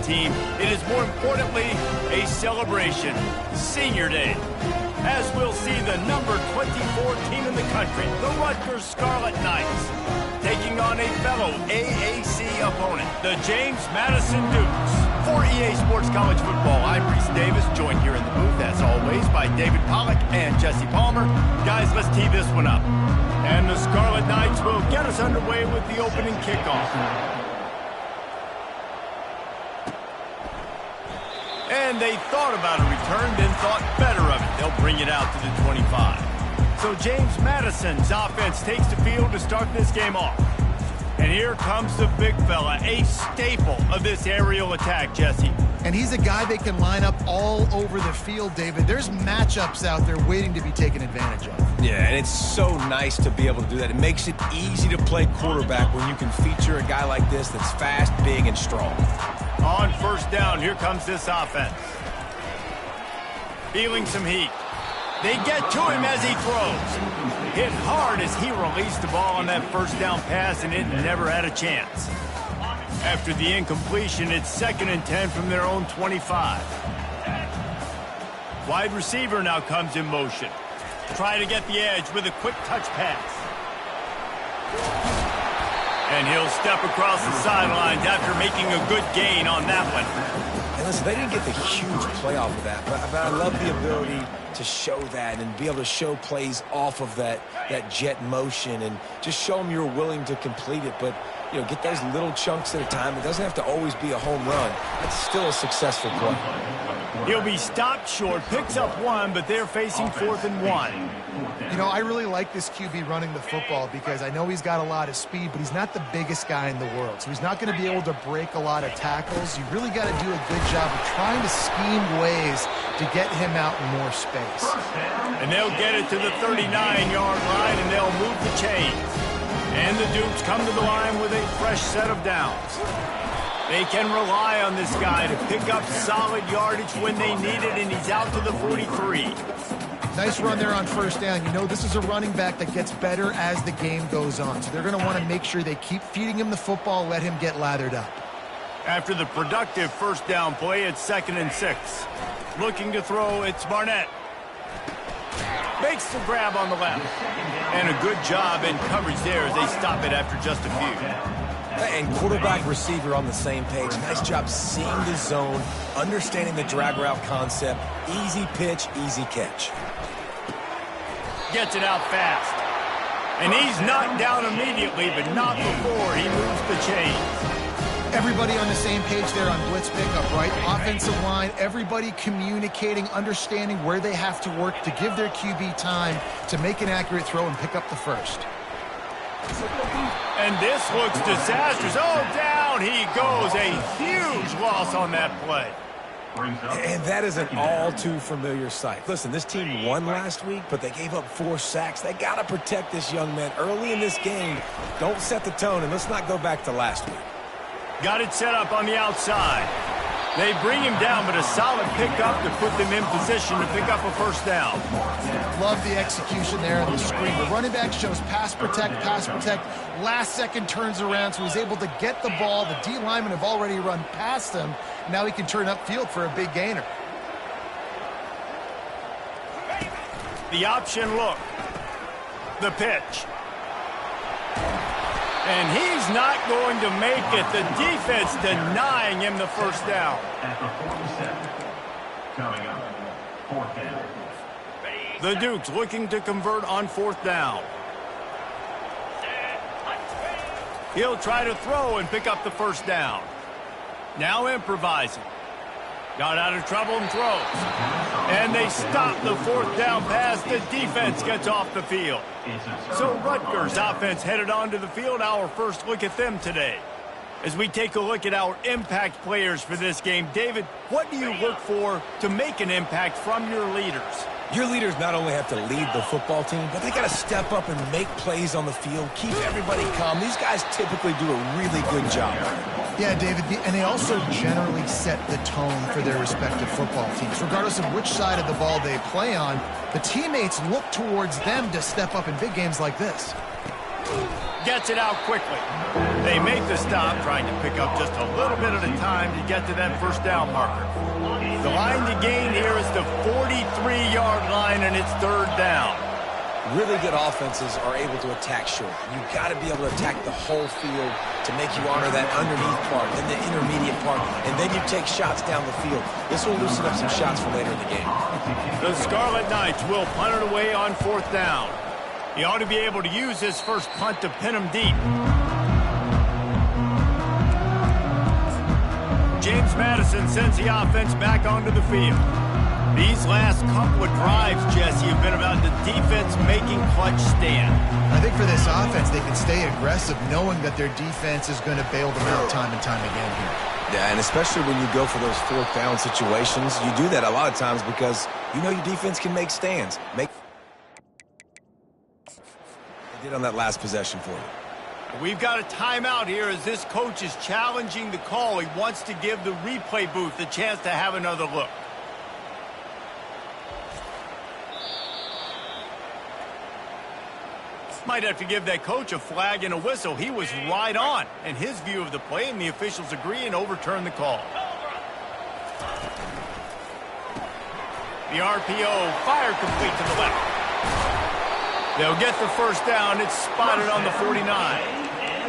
team, it is more importantly a celebration, Senior Day. As we'll see the number 24 team in the country, the Rutgers Scarlet Knights, taking on a fellow AAC opponent, the James Madison Dukes. For EA Sports College Football, I'm Reese Davis, joined here in the booth, as always, by David Pollack and Jesse Palmer. Guys, let's tee this one up. And the Scarlet Knights will get us underway with the opening kickoff. And they thought about a return, then thought better of it. They'll bring it out to the 25. So James Madison's offense takes the field to start this game off. And here comes the big fella, a staple of this aerial attack, Jesse. And he's a guy they can line up all over the field, David. There's matchups out there waiting to be taken advantage of. Yeah, and it's so nice to be able to do that. It makes it easy to play quarterback when you can feature a guy like this that's fast, big, and strong. On first down, here comes this offense. Feeling some heat. They get to him as he throws. Hit hard as he released the ball on that first down pass, and it never had a chance. After the incompletion, it's 2nd and 10 from their own 25. Wide receiver now comes in motion. Try to get the edge with a quick touch pass. And he'll step across the sidelines after making a good gain on that one. And listen, they didn't get the huge play off of that, but I love the ability to show that and be able to show plays off of that jet motion and just show them you're willing to complete it. But, you know, get those little chunks at a time. It doesn't have to always be a home run. It's still a successful play. He'll be stopped short, picks up one, but they're facing 4th and 1. You know, I really like this QB running the football because I know he's got a lot of speed, but he's not the biggest guy in the world. So he's not going to be able to break a lot of tackles. You really got to do a good job of trying to scheme ways to get him out in more space. And they'll get it to the 39-yard line, and they'll move the chains. And the Dukes come to the line with a fresh set of downs. They can rely on this guy to pick up solid yardage when they need it, and he's out to the 43. Nice run there on first down. You know, this is a running back that gets better as the game goes on. So they're going to want to make sure they keep feeding him the football, let him get lathered up. After the productive first down play, it's 2nd and 6. Looking to throw, it's Barnett. Makes the grab on the left. And a good job in coverage there as they stop it after just a few. And quarterback receiver on the same page. Nice job seeing the zone, understanding the drag route concept. Easy pitch, easy catch. Gets it out fast. And he's knocked down immediately, but not before he moves the chains. Everybody on the same page there on blitz pickup, right? Offensive line, everybody communicating, understanding where they have to work to give their QB time to make an accurate throw and pick up the first. And this looks disastrous. Oh, down he goes. A huge loss on that play. And that is an all-too-familiar sight. Listen, this team won last week, but they gave up 4 sacks. They got to protect this young man early in this game. Don't set the tone, and let's not go back to last week. Got it set up on the outside. They bring him down, but a solid pickup to put them in position to pick up a first down. Love the execution there on the screen. The running back shows pass protect. Last second turns around, so he's able to get the ball. The D linemen have already run past him. Now he can turn upfield for a big gainer. The option look. The pitch. And he's not going to make it. The defense denying him the first down. The Dukes looking to convert on 4th down. He'll try to throw and pick up the first down. Now improvising. Got out of trouble and throws. And they stop the 4th down pass. The defense gets off the field. So Rutgers offense headed onto the field. Our first look at them today. As we take a look at our impact players for this game, David, what do you look for to make an impact from your leaders? Your leaders not only have to lead the football team, but they got to step up and make plays on the field, keep everybody calm. These guys typically do a really good job. Yeah, David, and they also generally set the tone for their respective football teams. Regardless of which side of the ball they play on, the teammates look towards them to step up in big games like this. gets it out quickly. They make the stop, trying to pick up just a little bit at a time to get to that first down marker. The line to gain here is the 43-yard line, and it's third down. Really good offenses are able to attack short. You've got to be able to attack the whole field to make you honor that underneath part, then the intermediate part, and then you take shots down the field. This will loosen up some shots for later in the game. The Scarlet Knights will punt it away on fourth down. He ought to be able to use his first punt to pin him deep. James Madison sends the offense back onto the field. These last couple of drives, Jesse, have been about the defense making clutch stand. I think for this offense, they can stay aggressive knowing that their defense is going to bail them out time and time again here. Yeah, and especially when you go for those fourth down situations, you do that a lot of times because you know your defense can make stands. They did on that last possession for you. We've got a timeout here as this coach is challenging the call. He wants to give the replay booth a chance to have another look. Might have to give that coach a flag and a whistle. He was right on in his view of the play, and the officials agree and overturn the call. The RPO fired complete to the left. They'll get the first down. It's spotted on the 49.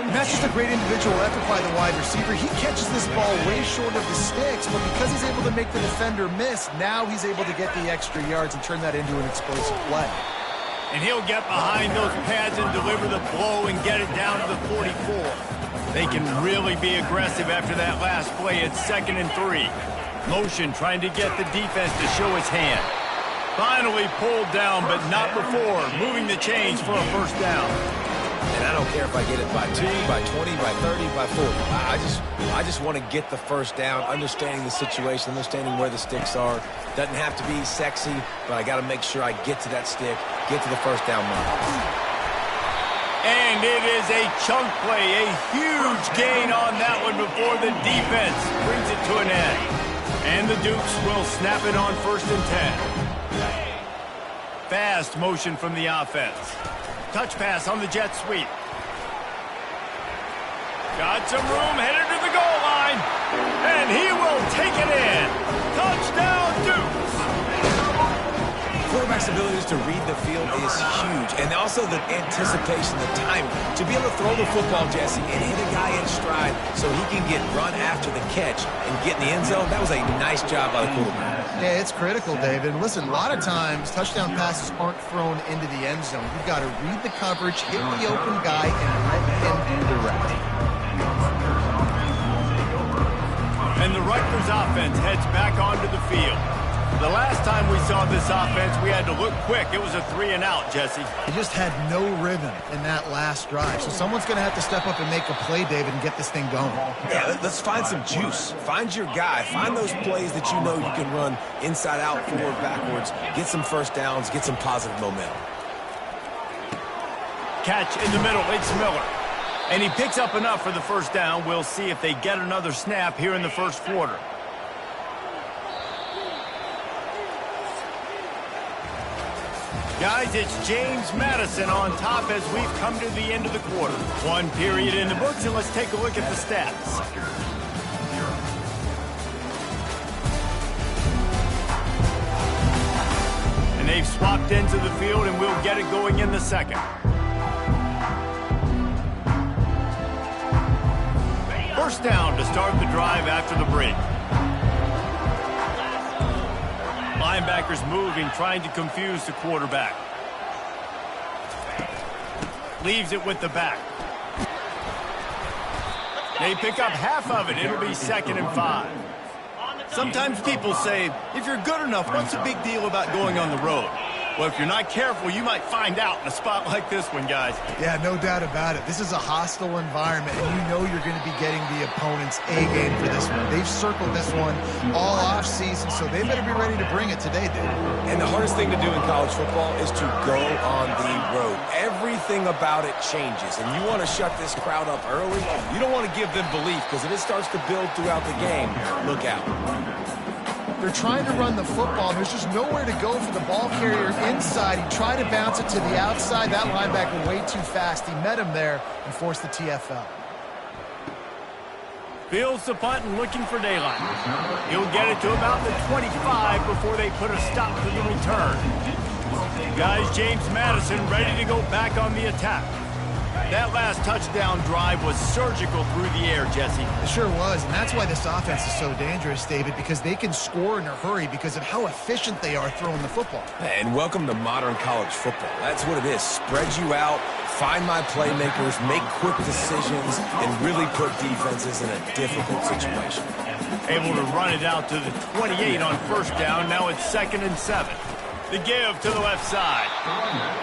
And that's just a great individual effort by the wide receiver. He catches this ball way short of the sticks, but because he's able to make the defender miss, now he's able to get the extra yards and turn that into an explosive play. And he'll get behind those pads and deliver the blow and get it down to the 44. They can really be aggressive after that last play. It's 2nd and 3. Motion trying to get the defense to show his hand. Finally pulled down, but not before. Moving the chains for a first down. And I don't care if I get it by 2, by 20, by 30, by 40. I just want to get the first down, understanding the situation, understanding where the sticks are. Doesn't have to be sexy, but I got to make sure I get to that stick, get to the first down mark. And it is a chunk play, a huge gain on that one before the defense brings it to an end. And the Dukes will snap it on 1st and 10. Fast motion from the offense. Touch pass on the jet sweep. Got some room, headed to the goal line. And he will take it in. Touchdown, Dukes. Quarterback's ability to read the field is huge. And also the anticipation, the timing. To be able to throw the football, Jesse, and hit a guy in stride so he can get run after the catch and get in the end zone, that was a nice job by the quarterback. Yeah, it's critical, David. Listen, a lot of times touchdown passes aren't thrown into the end zone. You've got to read the coverage, hit the open guy, and let him do the rest. And the Rutgers offense heads back onto the field. The last time we saw this offense, we had to look quick. It was a 3-and-out, Jesse. They just had no rhythm in that last drive. So someone's going to have to step up and make a play, David, and get this thing going. Yeah, let's find some juice. Find your guy. Find those plays that you know you can run inside out, forward, backwards. Get some first downs. Get some positive momentum. Catch in the middle. It's Miller. And he picks up enough for the first down. We'll see if they get another snap here in the first quarter. Guys, it's James Madison on top as we've come to the end of the quarter. One period in the books, and let's take a look at the stats. And they've swapped into the field, and we'll get it going in the second. First down to start the drive after the break. Linebackers moving, trying to confuse the quarterback. Leaves it with the back. They pick up half of it. It'll be 2nd and 5. Sometimes people say, if you're good enough, what's the big deal about going on the road? Well, if you're not careful, you might find out in a spot like this one, guys. Yeah, no doubt about it. This is a hostile environment, and you know you're going to be getting the opponent's A-game for this one. They've circled this one all offseason, so they better be ready to bring it today, dude. And the hardest thing to do in college football is to go on the road. Everything about it changes, and you want to shut this crowd up early. You don't want to give them belief, because if it starts to build throughout the game, look out. They're trying to run the football, and there's just nowhere to go for the ball carrier inside. He tried to bounce it to the outside. That linebacker way too fast. He met him there and forced the TFL. Fields the punt and looking for daylight. He'll get it to about the 25 before they put a stop to the return. Guys, James Madison ready to go back on the attack. That last touchdown drive was surgical through the air, Jesse. It sure was, and that's why this offense is so dangerous, David, because they can score in a hurry because of how efficient they are throwing the football. And welcome to modern college football. That's what it is. Spread you out, find my playmakers, make quick decisions, and really put defenses in a difficult situation. Able to run it out to the 28 on first down. Now it's 2nd and 7. The give to the left side.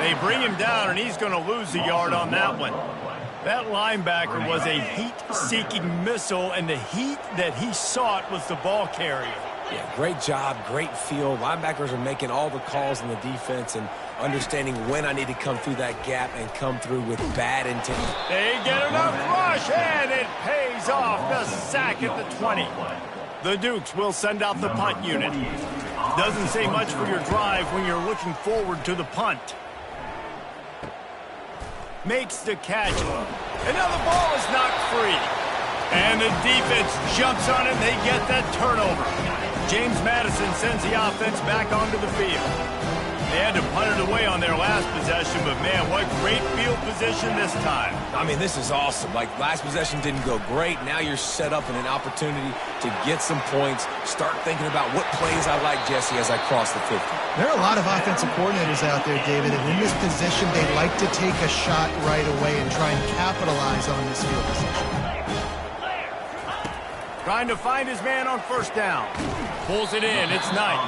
They bring him down, and he's going to lose a yard on that one. That linebacker was a heat-seeking missile, and the heat that he sought was the ball carrier. Yeah, great job, great feel. Linebackers are making all the calls in the defense and understanding when I need to come through that gap and come through with bad intent. They get enough rush, and it pays off. The sack at the 20. The Dukes will send out the punt unit. Doesn't say much for your drive when you're looking forward to the punt. Makes the catch. And now the ball is knocked free. And the defense jumps on it, and they get that turnover. James Madison sends the offense back onto the field. They had to punt it away on their last possession, but man, what great field position this time. I mean, this is awesome. Like, last possession didn't go great. Now you're set up in an opportunity to get some points. Start thinking about what plays I like, Jesse, as I cross the 50. There are a lot of offensive coordinators out there, David, and in this position, they like to take a shot right away and try and capitalize on this field position. Trying to find his man on first down. Pulls it in. It's Knight.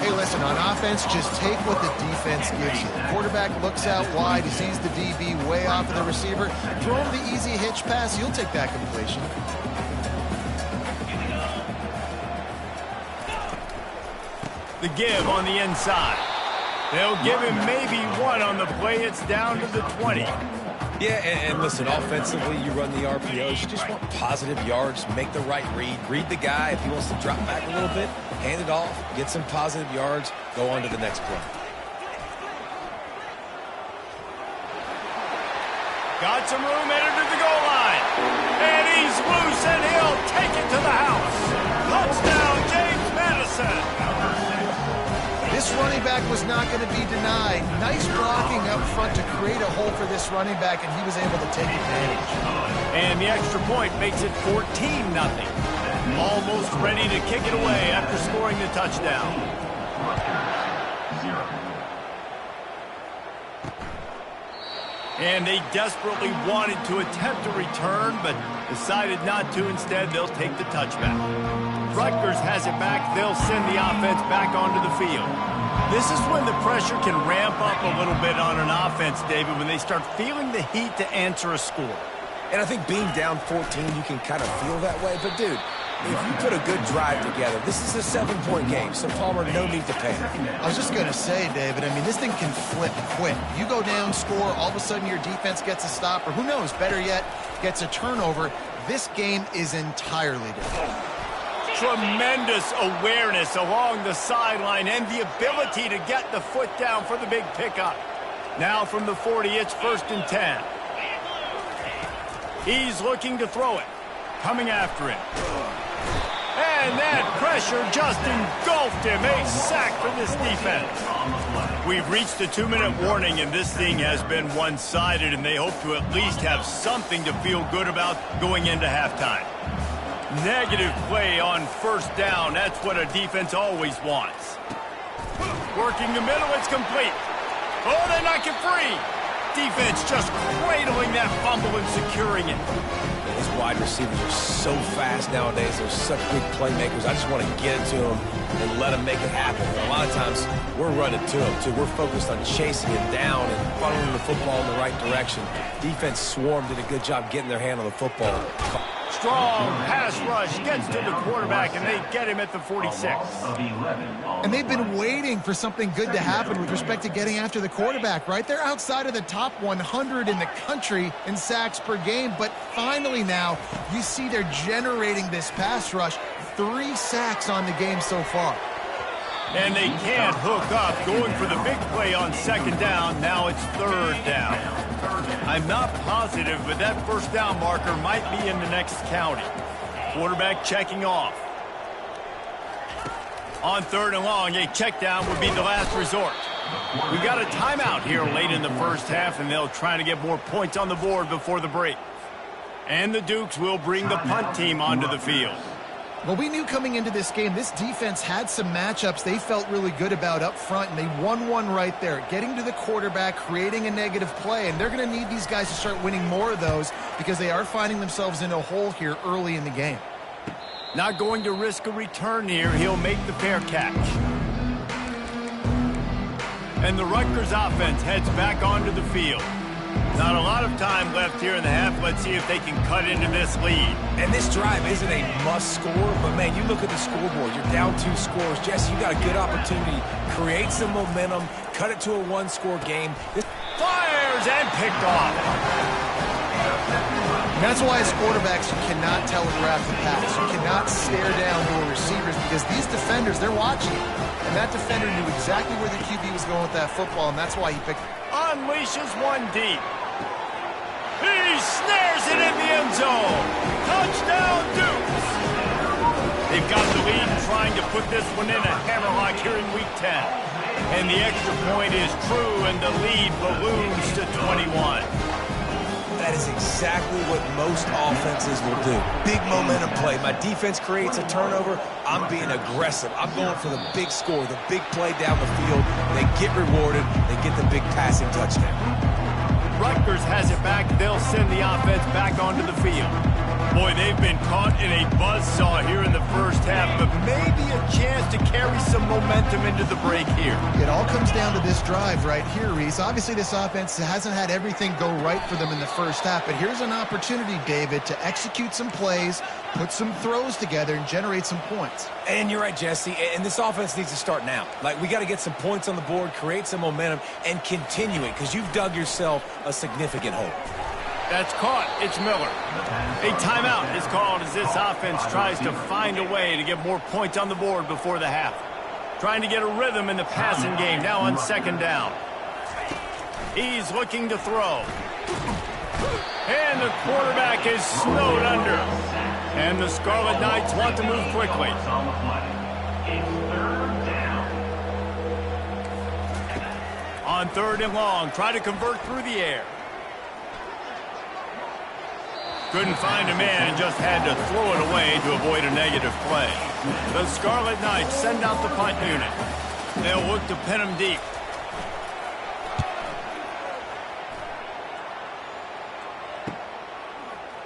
Hey, listen, on offense, just take what the defense gives you. The quarterback looks out wide. He sees the DB way off of the receiver. Throw him the easy hitch pass. You'll take that completion. The give on the inside. They'll give him maybe one on the play. It's down to the 20. Yeah, and listen, offensively, you run the RPOs. You just want positive yards, make the right read. Read the guy. If he wants to drop back a little bit, hand it off, get some positive yards, go on to the next play. Got some room, headed to the goal line. And he's loose, and he'll take it to the house. Touchdown, James Madison. This running back was not going to be denied. Nice blocking up front to create a hole for this running back, and he was able to take advantage. And the extra point makes it 14-0. Almost ready to kick it away after scoring the touchdown. And they desperately wanted to attempt a return, but decided not to. Instead, they'll take the touchback. Rutgers has it back. They'll send the offense back onto the field. This is when the pressure can ramp up a little bit on an offense, David, when they start feeling the heat to answer a score. And I think being down 14, you can kind of feel that way. But, dude, if you put a good drive together, this is a 7-point game, so Palmer, no need to panic. I was just going to say, David, I mean, this thing can flip quick. You go down, score, all of a sudden your defense gets a stop, or who knows, better yet, gets a turnover. This game is entirely different. Tremendous awareness along the sideline and the ability to get the foot down for the big pickup. Now from the 40, it's 1st and 10. He's looking to throw it. Coming after him. And that pressure just engulfed him. A sack for this defense. We've reached the 2-minute warning, and this thing has been one-sided, and they hope to at least have something to feel good about going into halftime. Negative play on first down. That's what a defense always wants. Working the middle, it's complete. Oh, they knock it free. Defense just cradling that fumble and securing it. These wide receivers are so fast nowadays. They're such big playmakers. I just want to get it to them and let them make it happen. A lot of times, we're running to them, too. We're focused on chasing him down and funneling the football in the right direction. Defense swarmed, did a good job getting their hand on the football. Strong pass rush gets to the quarterback, and they get him at the 46. And they've been waiting for something good to happen with respect to getting after the quarterback, right? They're outside of the top 100 in the country in sacks per game, but finally now you see they're generating this pass rush. 3 sacks on the game so far. And they can't hook up, going for the big play on second down. Now it's third down. I'm not positive, but that first down marker might be in the next county. Quarterback checking off. On third and long, a check down would be the last resort. We got a timeout here late in the first half, and they'll try to get more points on the board before the break. And the Dukes will bring the punt team onto the field. Well, we knew coming into this game, this defense had some matchups they felt really good about up front, and they won one right there, getting to the quarterback, creating a negative play, and they're going to need these guys to start winning more of those because they are finding themselves in a hole here early in the game. Not going to risk a return here. He'll make the fair catch. And the Rutgers offense heads back onto the field. Not a lot of time left here in the half. Let's see if they can cut into this lead. And this drive isn't a must score, but man, you look at the scoreboard, you're down 2 scores. Jesse, you got a good opportunity. Create some momentum, cut it to a 1-score game. Fires and picked off. And that's why as quarterbacks, you cannot telegraph the pass. You cannot stare down your receivers because these defenders, they're watching you. And that defender knew exactly where the QB was going with that football, and that's why he picked it. Unleashes one deep. He snares it in the end zone. Touchdown, Dukes. They've got the lead trying to put this one in a hammerlock here in Week 10. And the extra point is true, and the lead balloons to 21. That is exactly what most offenses will do. Big momentum play. My defense creates a turnover. I'm being aggressive. I'm going for the big score, the big play down the field. They get rewarded. They get the big passing touchdown. Rutgers has it back. They'll send the offense back onto the field. Boy, they've been caught in a buzzsaw here in the first half, but maybe a chance to carry some momentum into the break here. It all comes down to this drive right here, Reese. Obviously, this offense hasn't had everything go right for them in the first half, but here's an opportunity, David, to execute some plays, put some throws together, and generate some points. And you're right, Jesse, and this offense needs to start now. Like, we got to get some points on the board, create some momentum, and continue it, because you've dug yourself a significant hole. That's caught. It's Miller. A timeout is called as this offense tries to find a way to get more points on the board before the half. Trying to get a rhythm in the passing game now on second down. He's looking to throw. And the quarterback is snowed under. And the Scarlet Knights want to move quickly. On third and long, try to convert through the air. Couldn't find a man and just had to throw it away to avoid a negative play. The Scarlet Knights send out the punt unit. They'll look to pin him deep.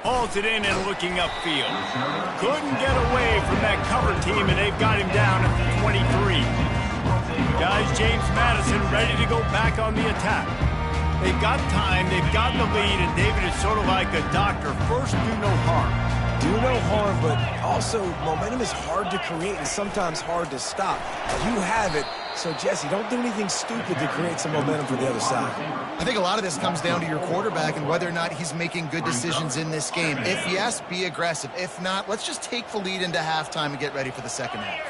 Hauls it in and looking upfield. Couldn't get away from that cover team, and they've got him down at the 23. Guys, James Madison ready to go back on the attack. They've got time, they've got the lead, and David is sort of like a doctor. First, do no harm. Do no harm, but also momentum is hard to create and sometimes hard to stop. You have it, so Jesse, don't do anything stupid to create some momentum for the other side. I think a lot of this comes down to your quarterback and whether or not he's making good decisions in this game. If yes, be aggressive. If not, let's just take the lead into halftime and get ready for the second half.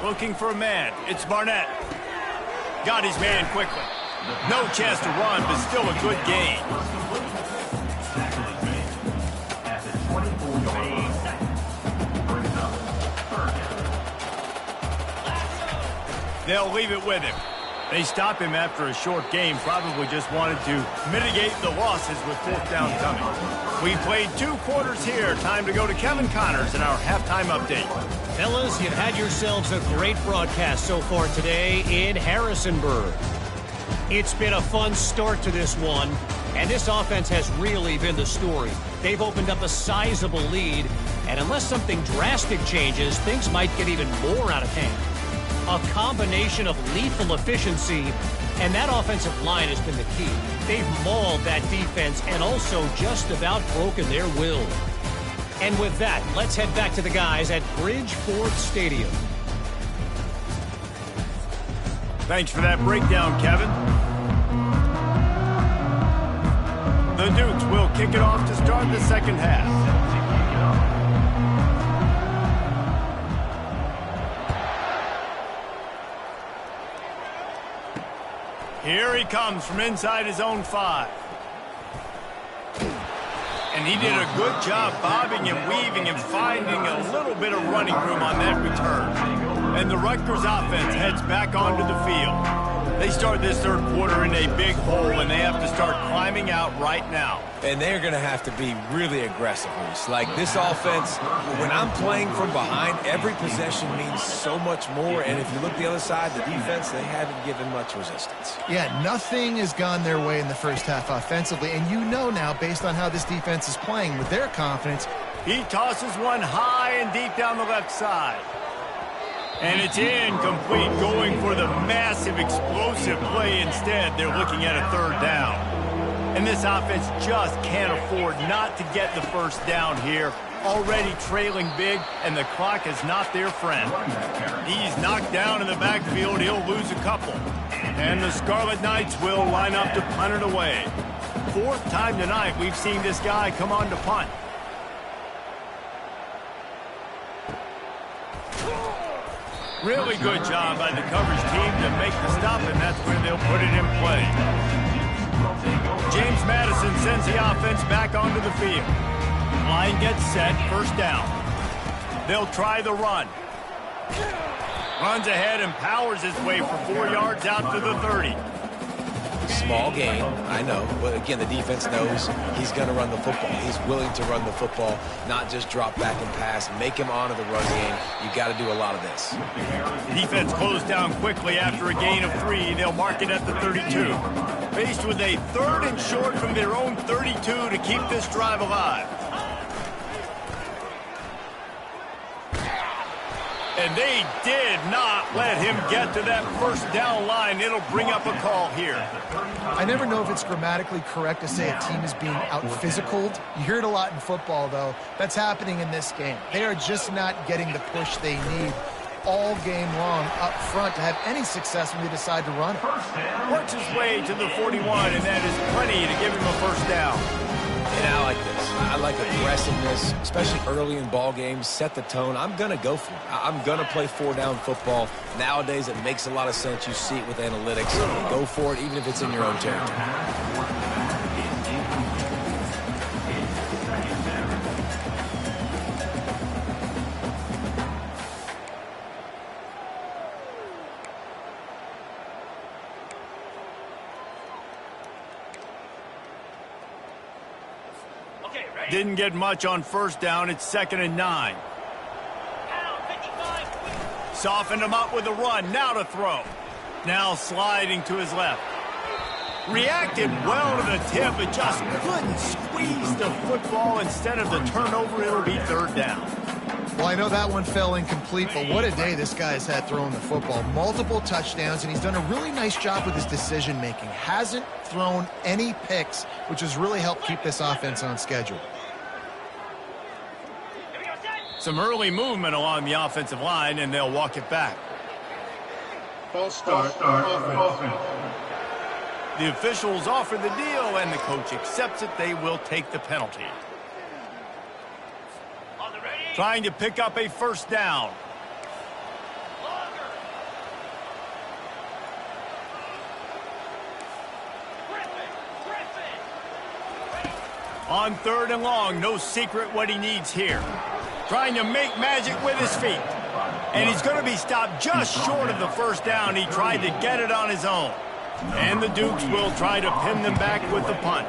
Looking for a man. It's Barnett. Got his man quickly. No chance to run, but still a good gain. They'll leave it with him. They stop him after a short game, probably just wanted to mitigate the losses with fourth down coming. We played 2 quarters here. Time to go to Kevin Connors in our halftime update. Fellas, you've had yourselves a great broadcast so far today in Harrisonburg. It's been a fun start to this one, and this offense has really been the story. They've opened up a sizable lead, and unless something drastic changes, things might get even more out of hand. A combination of lethal efficiency, and that offensive line has been the key. They've mauled that defense and also just about broken their will. And with that, let's head back to the guys at Bridgeford Stadium. Thanks for that breakdown, Kevin. The Dukes will kick it off to start the second half. Here he comes from inside his own 5. And he did a good job bobbing and weaving and finding a little bit of running room on that return. And the Rutgers offense heads back onto the field. They start this third quarter in a big hole, and they have to start climbing out right now. And they're going to have to be really aggressive, Reese. Like this offense, when I'm playing from behind, every possession means so much more. And if you look the other side, the defense, they haven't given much resistance. Yeah, nothing has gone their way in the first half offensively. And you know now, based on how this defense is playing, with their confidence. He tosses one high and deep down the left side. And it's incomplete, going for the massive, explosive play instead. They're looking at a third down. And this offense just can't afford not to get the first down here. Already trailing big, and the clock is not their friend. He's knocked down in the backfield. He'll lose a couple. And the Scarlet Knights will line up to punt it away. 4th time tonight we've seen this guy come on to punt. Really good job by the coverage team to make the stop, and that's where they'll put it in play. James Madison sends the offense back onto the field. Line gets set, first down. They'll try the run. Runs ahead and powers his way for 4 yards out to the 30. Small gain, I know, but again, the defense knows he's going to run the football. He's willing to run the football, not just drop back and pass, make him honor the run game. You got to do a lot of this. Defense closed down quickly after a gain of 3. They'll mark it at the 32. Faced with a 3rd and short from their own 32 to keep this drive alive. And they did not let him get to that first down line. It'll bring up a call here. I never know if it's grammatically correct to say a team is being out-physicaled. You hear it a lot in football, though. That's happening in this game. They are just not getting the push they need all game long up front to have any success when they decide to run it. Works his way to the 41, and that is plenty to give him a first down. And I like this. I like aggressiveness, especially early in ball games. Set the tone. I'm going to go for it. I'm going to play 4-down football. Nowadays, it makes a lot of sense. You see it with analytics. Go for it, even if it's in your own territory. Didn't get much on first down. It's 2nd and 9. Softened him up with a run. Now to throw. Now sliding to his left. Reacted well to the tip, but just couldn't squeeze the football. Instead of the turnover, it'll be 3rd down. Well, I know that one fell incomplete, but what a day this guy's had throwing the football. Multiple touchdowns, and he's done a really nice job with his decision-making. Hasn't thrown any picks, which has really helped keep this offense on schedule. Some early movement along the offensive line, and they'll walk it back. False start offense. The officials offer the deal, and the coach accepts it. They will take the penalty. Trying to pick up a first down. On 3rd and long, no secret what he needs here. Trying to make magic with his feet. And he's going to be stopped just short of the first down. He tried to get it on his own. And the Dukes will try to pin them back with the punt.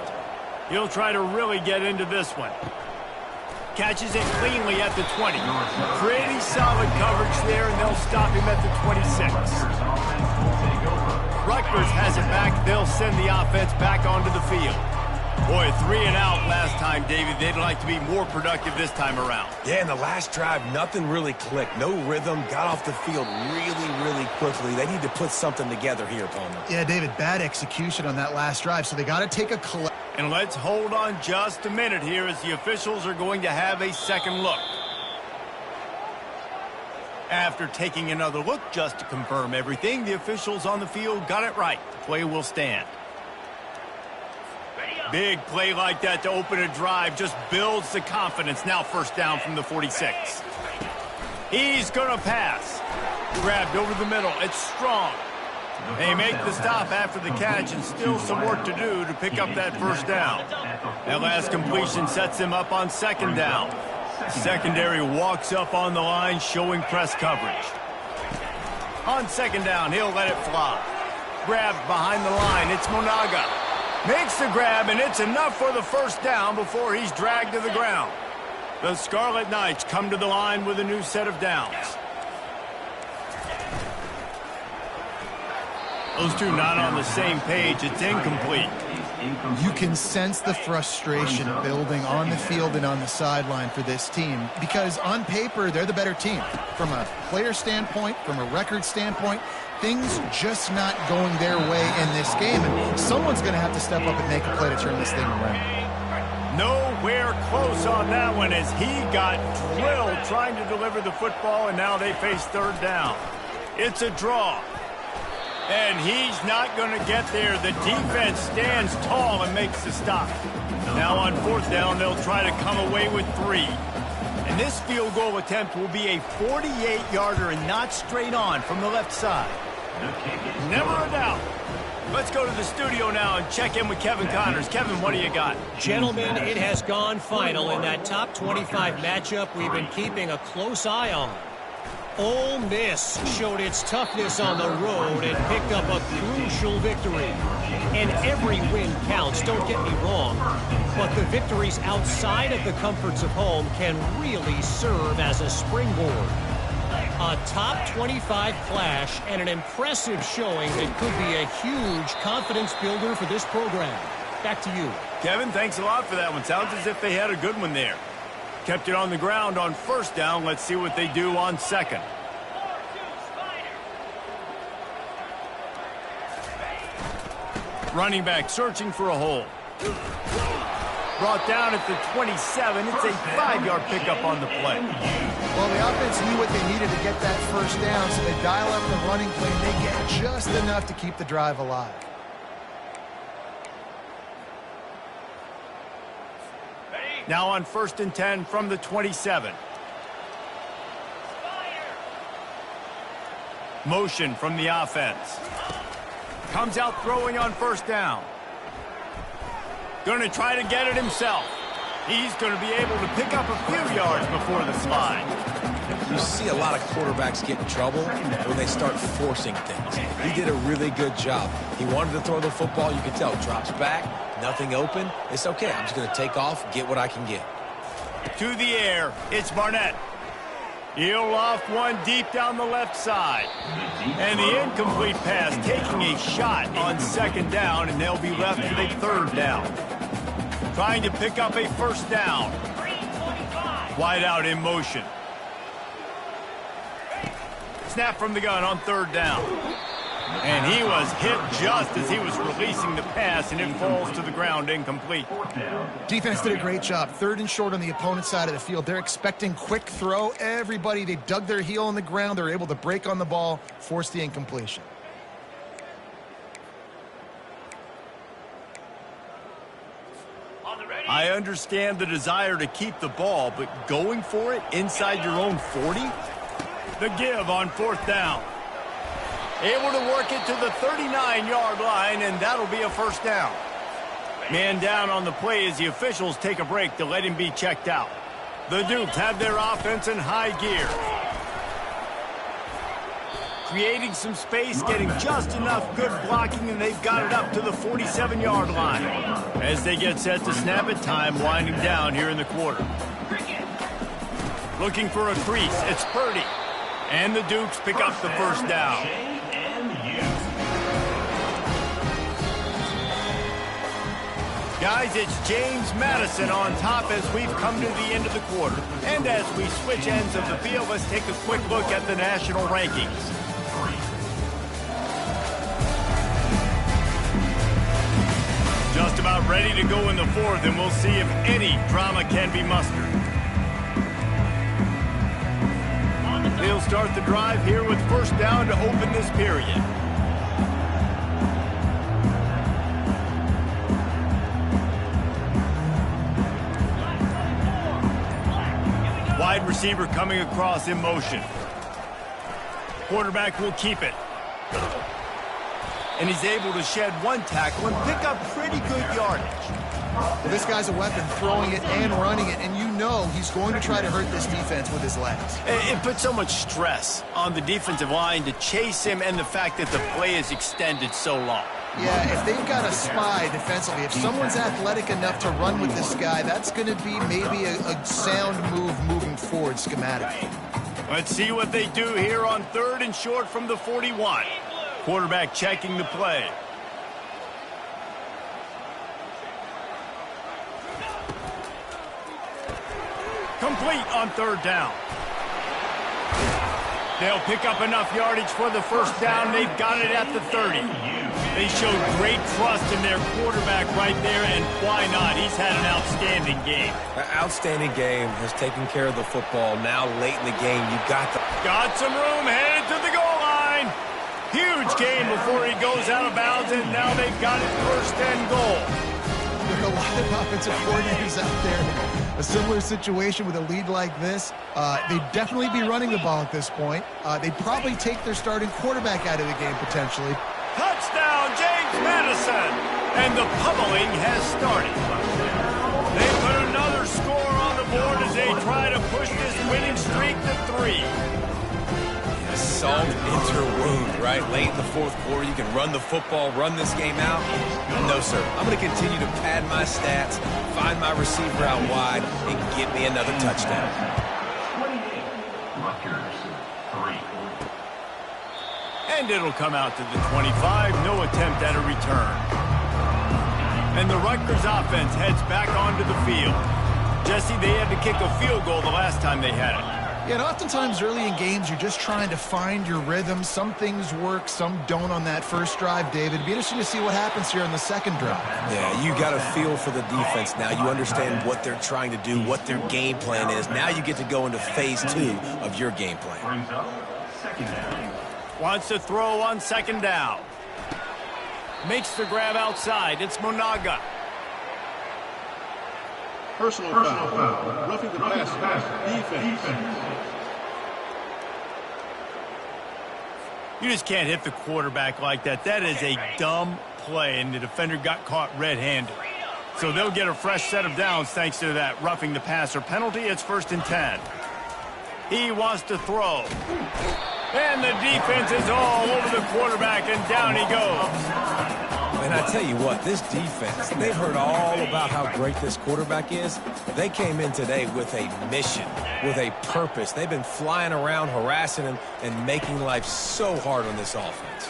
He'll try to really get into this one. Catches it cleanly at the 20. Pretty solid coverage there, and they'll stop him at the 26. Rutgers has it back. They'll send the offense back onto the field. Boy, 3 and out last time, David. They'd like to be more productive this time around. Yeah, in the last drive, nothing really clicked. No rhythm. Got off the field really quickly. They need to put something together here, Palmer. Yeah, David, bad execution on that last drive, so they got to take a collect. And let's hold on just a minute here as the officials are going to have a second look. After taking another look just to confirm everything, the officials on the field got it right. The play will stand. Big play like that to open a drive just builds the confidence. Now 1st down from the 46. He's going to pass. Grabbed over the middle. It's Strong. They make the stop after the catch and still some work to do to pick up that first down. That last completion sets him up on second down. Secondary walks up on the line showing press coverage. On second down, he'll let it fly. Grabbed behind the line, it's Monaga. Makes the grab, and it's enough for the first down before he's dragged to the ground. The Scarlet Knights come to the line with a new set of downs. Those two not on the same page. It's incomplete. You can sense the frustration building on the field and on the sideline for this team because on paper, they're the better team. From a player standpoint, from a record standpoint, things just not going their way in this game. And someone's going to have to step up and make a play to turn this thing around. Nowhere close on that one as he got drilled trying to deliver the football, and now they face third down. It's a draw. And he's not going to get there. The defense stands tall and makes the stop. Now on fourth down, they'll try to come away with 3. And this field goal attempt will be a 48-yarder and not straight on from the left side. Never a doubt. Let's go to the studio now and check in with Kevin Connors. Kevin, what do you got? Gentlemen, it has gone final in that top 25 matchup we've been keeping a close eye on. Ole Miss showed its toughness on the road and picked up a crucial victory. And every win counts, don't get me wrong. But the victories outside of the comforts of home can really serve as a springboard. A top 25 clash and an impressive showing that could be a huge confidence builder for this program. Back to you. Kevin, thanks a lot for that one. Sounds as if they had a good one there. Kept it on the ground on first down. Let's see what they do on second. Running back searching for a hole. Brought down at the 27. It's a 5-yard pickup on the play. Well, the offense knew what they needed to get that first down, so they dial up the running play, and they get just enough to keep the drive alive. Now on 1st and 10 from the 27. Motion from the offense. Comes out throwing on first down. Going to try to get it himself. He's going to be able to pick up a few yards before the slide. You see a lot of quarterbacks get in trouble when they start forcing things. He did a really good job. He wanted to throw the football. You can tell. Drops back. Nothing open. It's okay. I'm just going to take off, get what I can get. To the air. It's Barnett. He'll loft one deep down the left side. And the incomplete pass taking a shot on second down, and they'll be left with a third down. Trying to pick up a first down. Wide out in motion. Snap from the gun on third down. And he was hit just as he was releasing the pass, and it falls to the ground incomplete. Defense did a great job. 3rd and short on the opponent's side of the field. They're expecting quick throw. Everybody, they dug their heel in the ground. They're able to break on the ball, force the incompletion. I understand the desire to keep the ball, but going for it inside your own 40? The give on 4th down. Able to work it to the 39-yard line, and that'll be a first down. Man down on the play as the officials take a break to let him be checked out. The Dukes have their offense in high gear. Creating some space, getting just enough good blocking, and they've got it up to the 47-yard line. As they get set to snap it, time winding down here in the quarter. Looking for a crease, it's Purdy. And the Dukes pick up the first down. Guys, it's James Madison on top as we've come to the end of the quarter. And as we switch ends of the field, let's take a quick look at the national rankings. Just about ready to go in the 4th, and we'll see if any drama can be mustered. They'll start the drive here with first down to open this period. Wide receiver coming across in motion. Quarterback will keep it. and he's able to shed one tackle and pick up pretty good yardage. Well, this guy's a weapon, throwing it and running it, and you know he's going to try to hurt this defense with his legs. It puts so much stress on the defensive line to chase him, and the fact that the play is extended so long. Yeah, if they've got a spy defensively, if someone's athletic enough to run with this guy, that's going to be maybe a sound move moving forward schematically. Let's see what they do here on 3rd and short from the 41. Quarterback checking the play. Complete on 3rd down. They'll pick up enough yardage for the first down. They've got it at the 30. They showed great trust in their quarterback right there, and why not? He's had an outstanding game. An outstanding game, has taken care of the football. Now late in the game, you've got some room, headed to the goal line. Huge game before he goes out of bounds, and now they've got it 1st and goal. There are a lot of offensive coordinators out there. A similar situation with a lead like this, they'd definitely be running the ball at this point. They'd probably take their starting quarterback out of the game potentially. Touchdown, James Madison! And the pummeling has started. They put another score on the board as they try to push this winning streak to 3. salt into her wound, right? Late in the 4th quarter, you can run the football, run this game out. No, sir. I'm going to continue to pad my stats, find my receiver out wide, and get me another touchdown. 28, Rutgers, 3. And it'll come out to the 25. No attempt at a return. And the Rutgers offense heads back onto the field. Jesse, they had to kick a field goal the last time they had it. Yeah, and oftentimes early in games, you're just trying to find your rhythm. Some things work, some don't on that first drive, David. It'd be interesting to see what happens here on the second drive. Yeah, you got a feel for the defense now. You understand what they're trying to do, what their game plan is. Now you get to go into phase 2 of your game plan. Brings up 2nd down. Wants to throw on 2nd down. Makes the grab outside. It's Monaga. Personal foul. Roughing the passer. Defense. You just can't hit the quarterback like that. That is a dumb play, and the defender got caught red-handed. So they'll get a fresh set of downs thanks to that roughing the passer penalty. It's 1st and 10. He wants to throw. And the defense is all over the quarterback, and down he goes. And I tell you what, this defense, they've heard all about how great this quarterback is. They came in today with a mission, with a purpose. They've been flying around, harassing him, and making life so hard on this offense.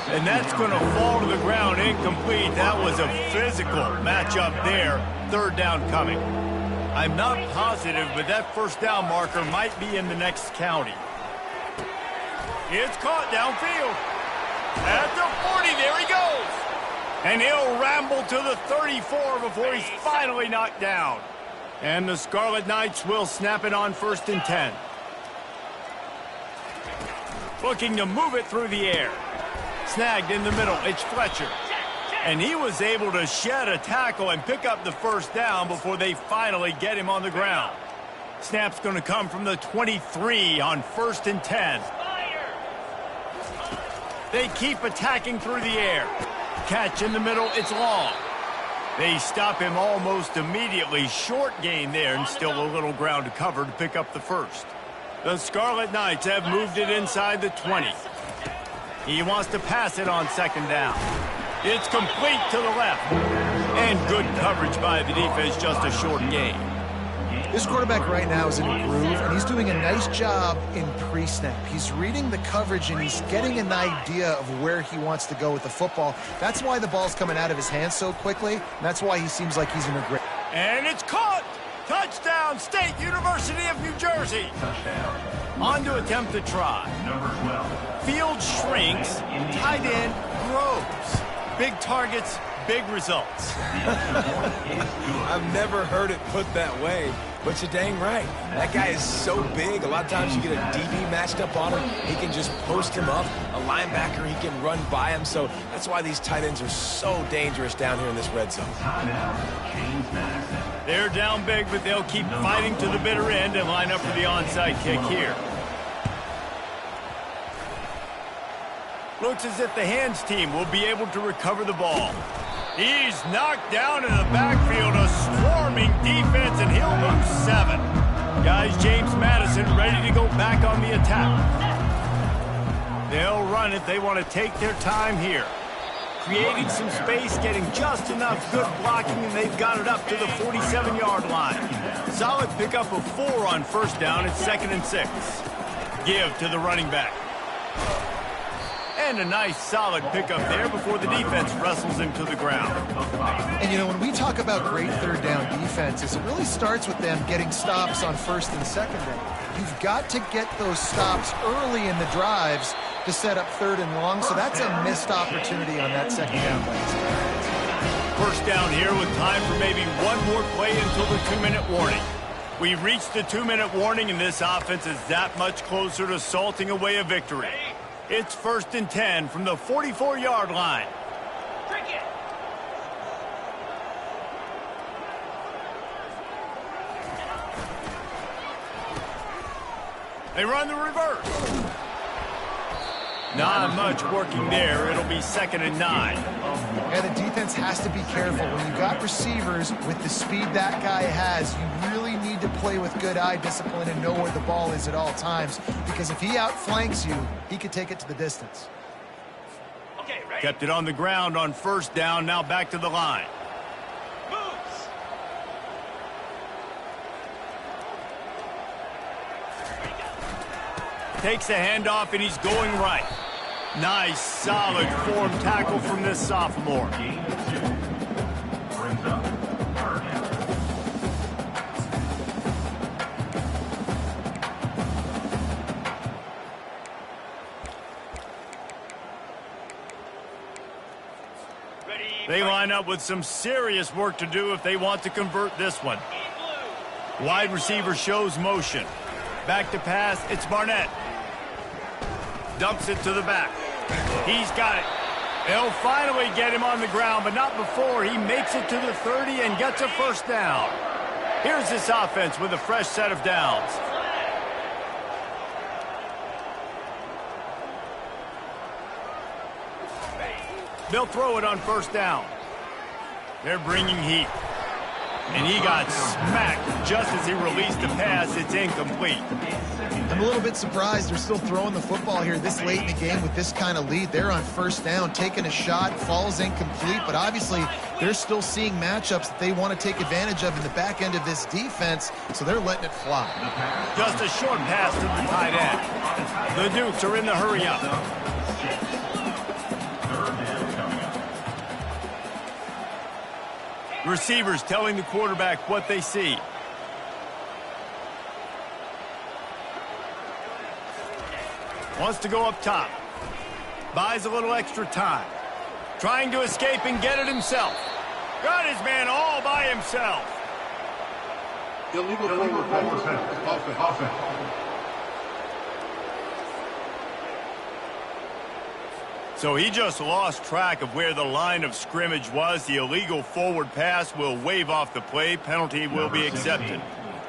And that's going to fall to the ground incomplete. That was a physical matchup there. 3rd down coming. I'm not positive, but that 1st down marker might be in the next county. It's caught downfield. At the 40, there he goes. And he'll ramble to the 34 before he's finally knocked down. And the Scarlet Knights will snap it on 1st and 10. Looking to move it through the air. Snagged in the middle, it's Fletcher. And he was able to shed a tackle and pick up the 1st down before they finally get him on the ground. Snap's going to come from the 23 on 1st and 10. They keep attacking through the air. Catch in the middle, it's long. They stop him almost immediately. Short gain there, and still a little ground to cover to pick up the 1st. The Scarlet Knights have moved it inside the 20. He wants to pass it on 2nd down. It's complete to the left. And good coverage by the defense, just a short gain. This quarterback right now is in a groove, and he's doing a nice job in pre-snap. He's reading the coverage, and he's getting an idea of where he wants to go with the football. That's why the ball's coming out of his hands so quickly, and that's why he seems like he's in a great... And it's caught! Touchdown, State University of New Jersey! Touchdown. On to attempt to try. Number 12. Field shrinks, tight end grows. Big targets, big results. I've never heard it put that way, but you're dang right. That guy is so big. A lot of times you get a DB matched up on him. He can just post him up. A linebacker, he can run by him. So that's why these tight ends are so dangerous down here in this red zone. They're down big, but they'll keep fighting to the bitter end and line up for the onside kick here. Looks as if the hands team will be able to recover the ball. He's knocked down in the backfield, a swarming defense, and he'll lose 7. Guys, James Madison ready to go back on the attack. They'll run it. They want to take their time here. Creating some space, getting just enough good blocking, and they've got it up to the 47-yard line. Solid pickup of 4 on first down. It's 2nd and 6. Give to the running back. And a nice solid pickup there before the defense wrestles him to the ground. And, you know, when we talk about great third down defenses, it really starts with them getting stops on first and second down. You've got to get those stops early in the drives to set up 3rd and long, so that's a missed opportunity on that second down play. First down here with time for maybe one more play until the 2-minute warning. We've reached the 2-minute warning, and this offense is that much closer to salting away a victory. It's 1st and 10 from the 44-yard line. They run the reverse. Not much working there. It'll be 2nd and 9. Yeah, the defense has to be careful. When you've got receivers with the speed that guy has, you really need to play with good eye discipline and know where the ball is at all times. Because if he outflanks you, he could take it to the distance. Kept it on the ground on first down. Now back to the line. Takes a handoff, and he's going right. Nice, solid form tackle from this sophomore. They line up with some serious work to do if they want to convert this one. Wide receiver shows motion. Back to pass, it's Barnett. Dumps it to the back. He's got it. They'll finally get him on the ground, but not before he makes it to the 30 and gets a first down. Here's this offense with a fresh set of downs. They'll throw it on first down. They're bringing heat. And he got smacked just as he released the pass. It's incomplete. I'm a little bit surprised they're still throwing the football here this late in the game with this kind of lead. They're on first down, taking a shot, falls incomplete, but obviously they're still seeing matchups that they want to take advantage of in the back end of this defense, so they're letting it fly. Just a short pass to the tight end. The Dukes are in the hurry up. Receivers telling the quarterback what they see. Wants to go up top. Buys a little extra time. Trying to escape and get it himself. Got his man all by himself. Illegal forward pass. Offense. So he just lost track of where the line of scrimmage was. The illegal forward pass will wave off the play. Penalty will be accepted.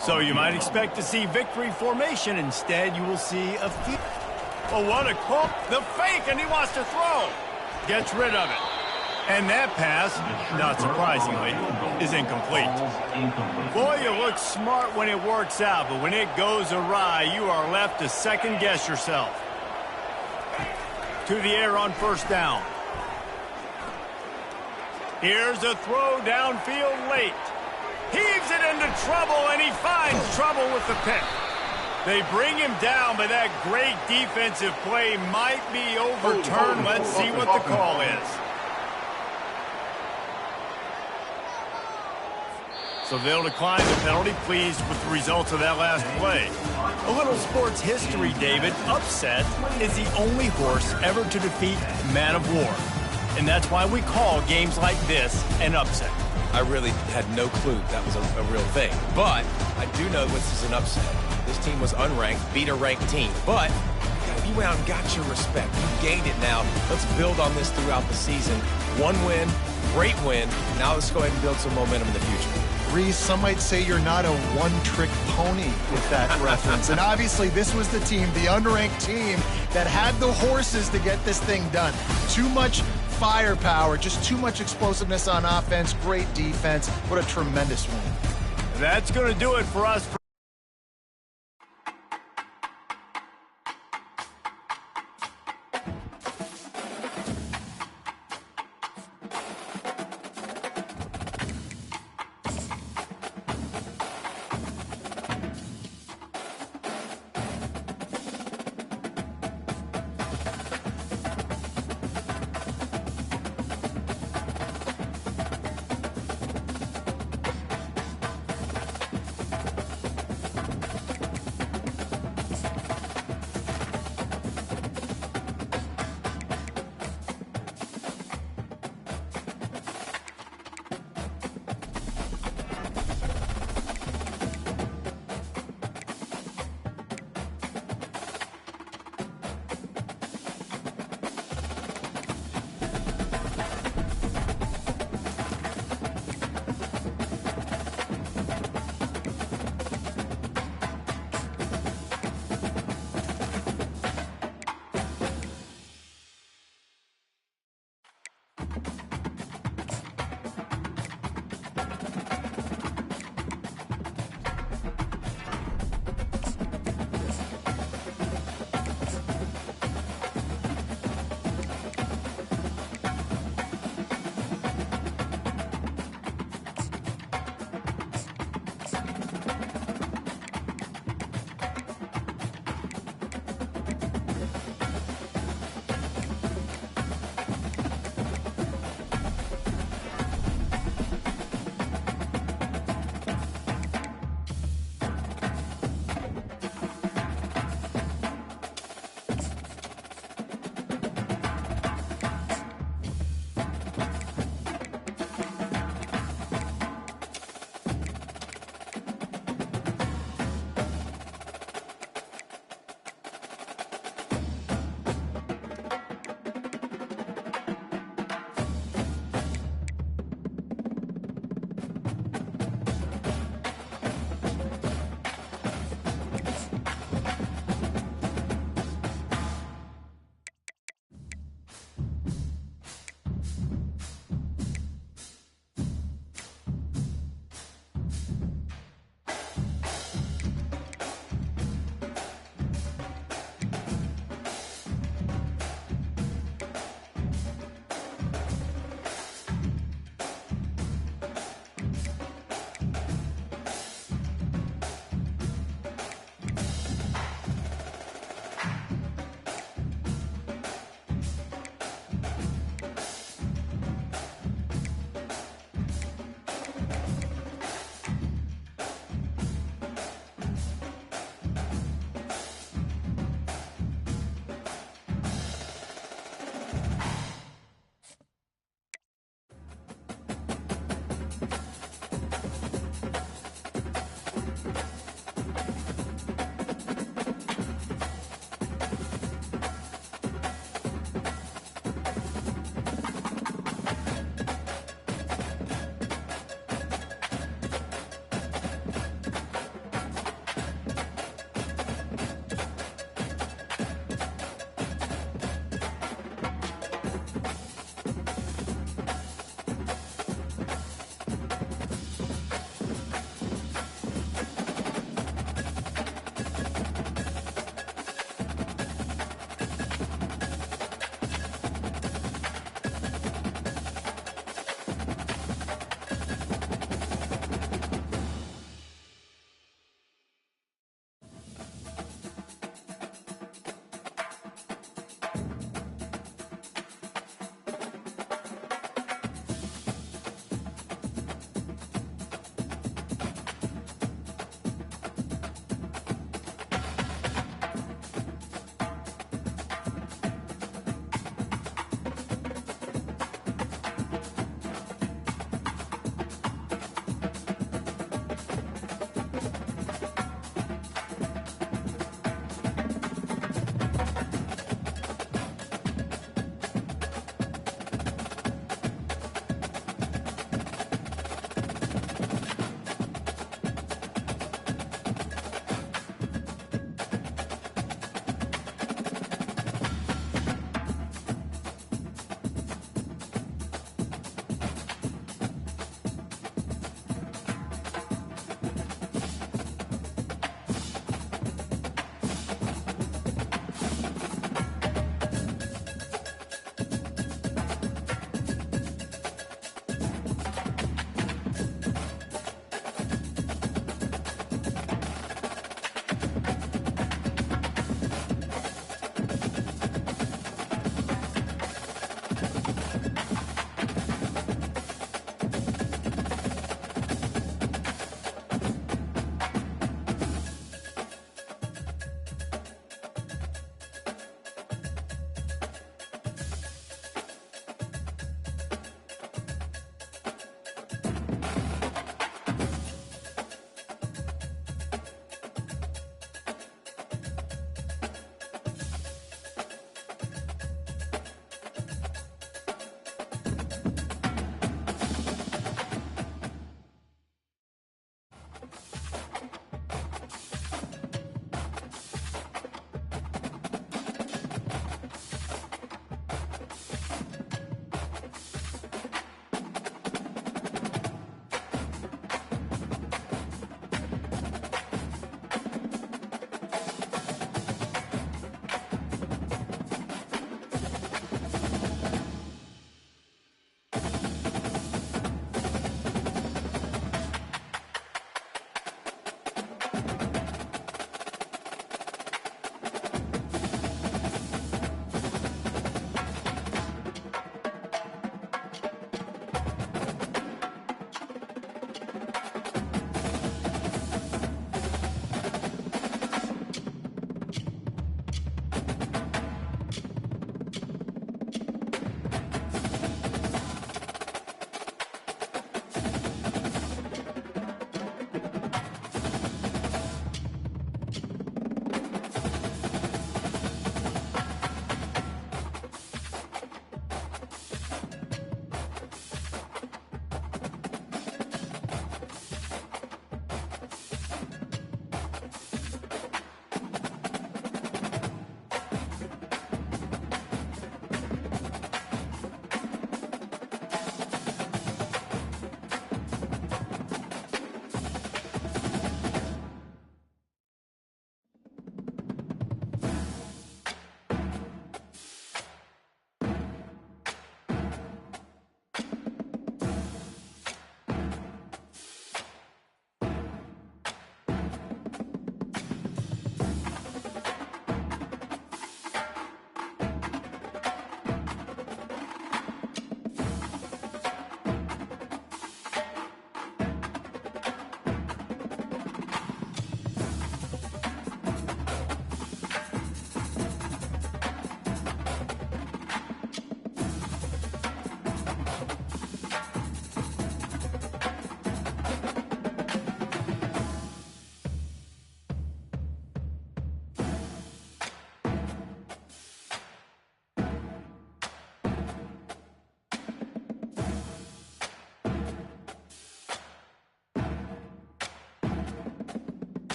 So you might expect to see victory formation. Instead, you will see a few. Oh, what a call. The fake, and he wants to throw. Gets rid of it. And that pass, not surprisingly, is incomplete. Boy, you look smart when it works out, but when it goes awry, you are left to second-guess yourself. To the air on first down. Here's a throw downfield late. Heaves it into trouble, and he finds trouble with the pick. They bring him down, but that great defensive play might be overturned. Let's see what the call is. So they'll decline the penalty, pleased with the results of that last play. A little sports history, David. Upset is the only horse ever to defeat Man of War. And that's why we call games like this an upset. I really had no clue that was a real thing. But I do know this is an upset. This team was unranked, beat a ranked team. But you went out and got your respect. You gained it now. Let's build on this throughout the season. One win, great win. Now let's go ahead and build some momentum in the future. Reese, some might say you're not a one-trick pony with that reference. And obviously, this was the team, the unranked team, that had the horses to get this thing done. Too much firepower, just too much explosiveness on offense, great defense. What a tremendous win. That's going to do it for us.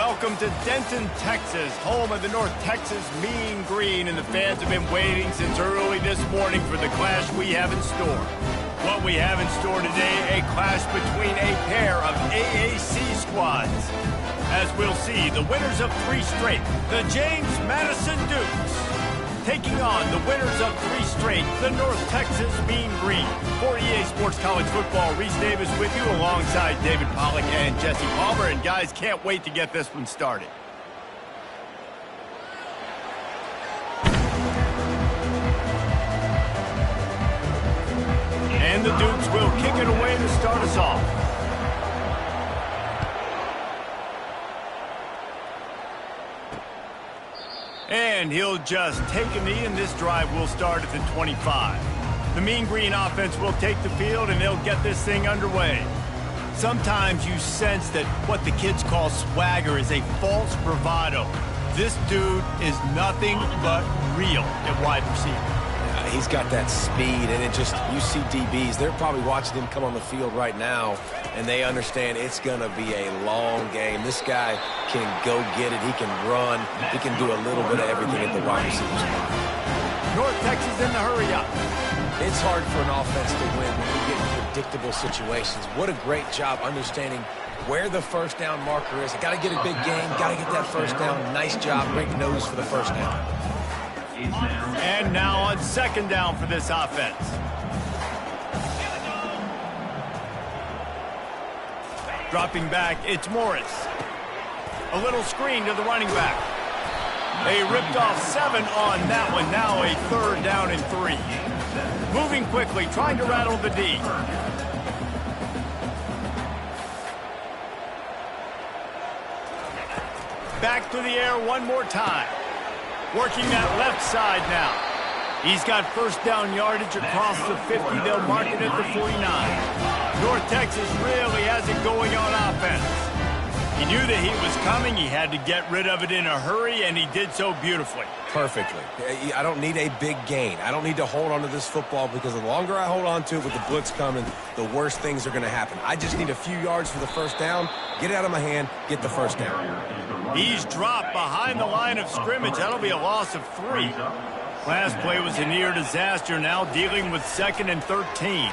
Welcome to Denton, Texas, home of the North Texas Mean Green, and the fans have been waiting since early this morning for the clash we have in store. What we have in store today, a clash between a pair of AAC squads. As we'll see, the winners of 3 straight, the James Madison Dukes, taking on the winners of 3 straight, the North Texas Mean Green. For EA Sports College Football, Reese Davis with you alongside David Pollack and Jesse Palmer. And guys, can't wait to get this one started. And the Dukes will kick it away to start us off. And he'll just take a knee, and this drive will start at the 25. The Mean Green offense will take the field, and they'll get this thing underway. Sometimes you sense that what the kids call swagger is a false bravado. This dude is nothing but real at wide receiver. He's got that speed, and it just, you see DBs, they're probably watching him come on the field right now, and they understand it's going to be a long game. This guy can go get it. He can run. He can do a little bit of everything at the wide receiver spot. North Texas in the hurry up. It's hard for an offense to win when you get in predictable situations. What a great job understanding where the first down marker is. Got to get a big gain. Got to get that first down. Nice job. Great nose for the first down. And now on second down for this offense. Dropping back, it's Morris. A little screen to the running back. They ripped off 7 on that one. Now a 3rd down and 3. Moving quickly, trying to rattle the D. Back to the air one more time. Working that left side now. He's got first down yardage across the 50. They'll mark it at the 49. North Texas really has it going on offense. He knew the heat was coming. He had to get rid of it in a hurry, and he did so beautifully. Perfectly. I don't need a big gain. I don't need to hold on to this football because the longer I hold on to it with the blitz coming, the worse things are going to happen. I just need a few yards for the first down, get it out of my hand, get the first down. He's dropped behind the line of scrimmage. That'll be a loss of 3. Last play was a near disaster. Now dealing with 2nd and 13.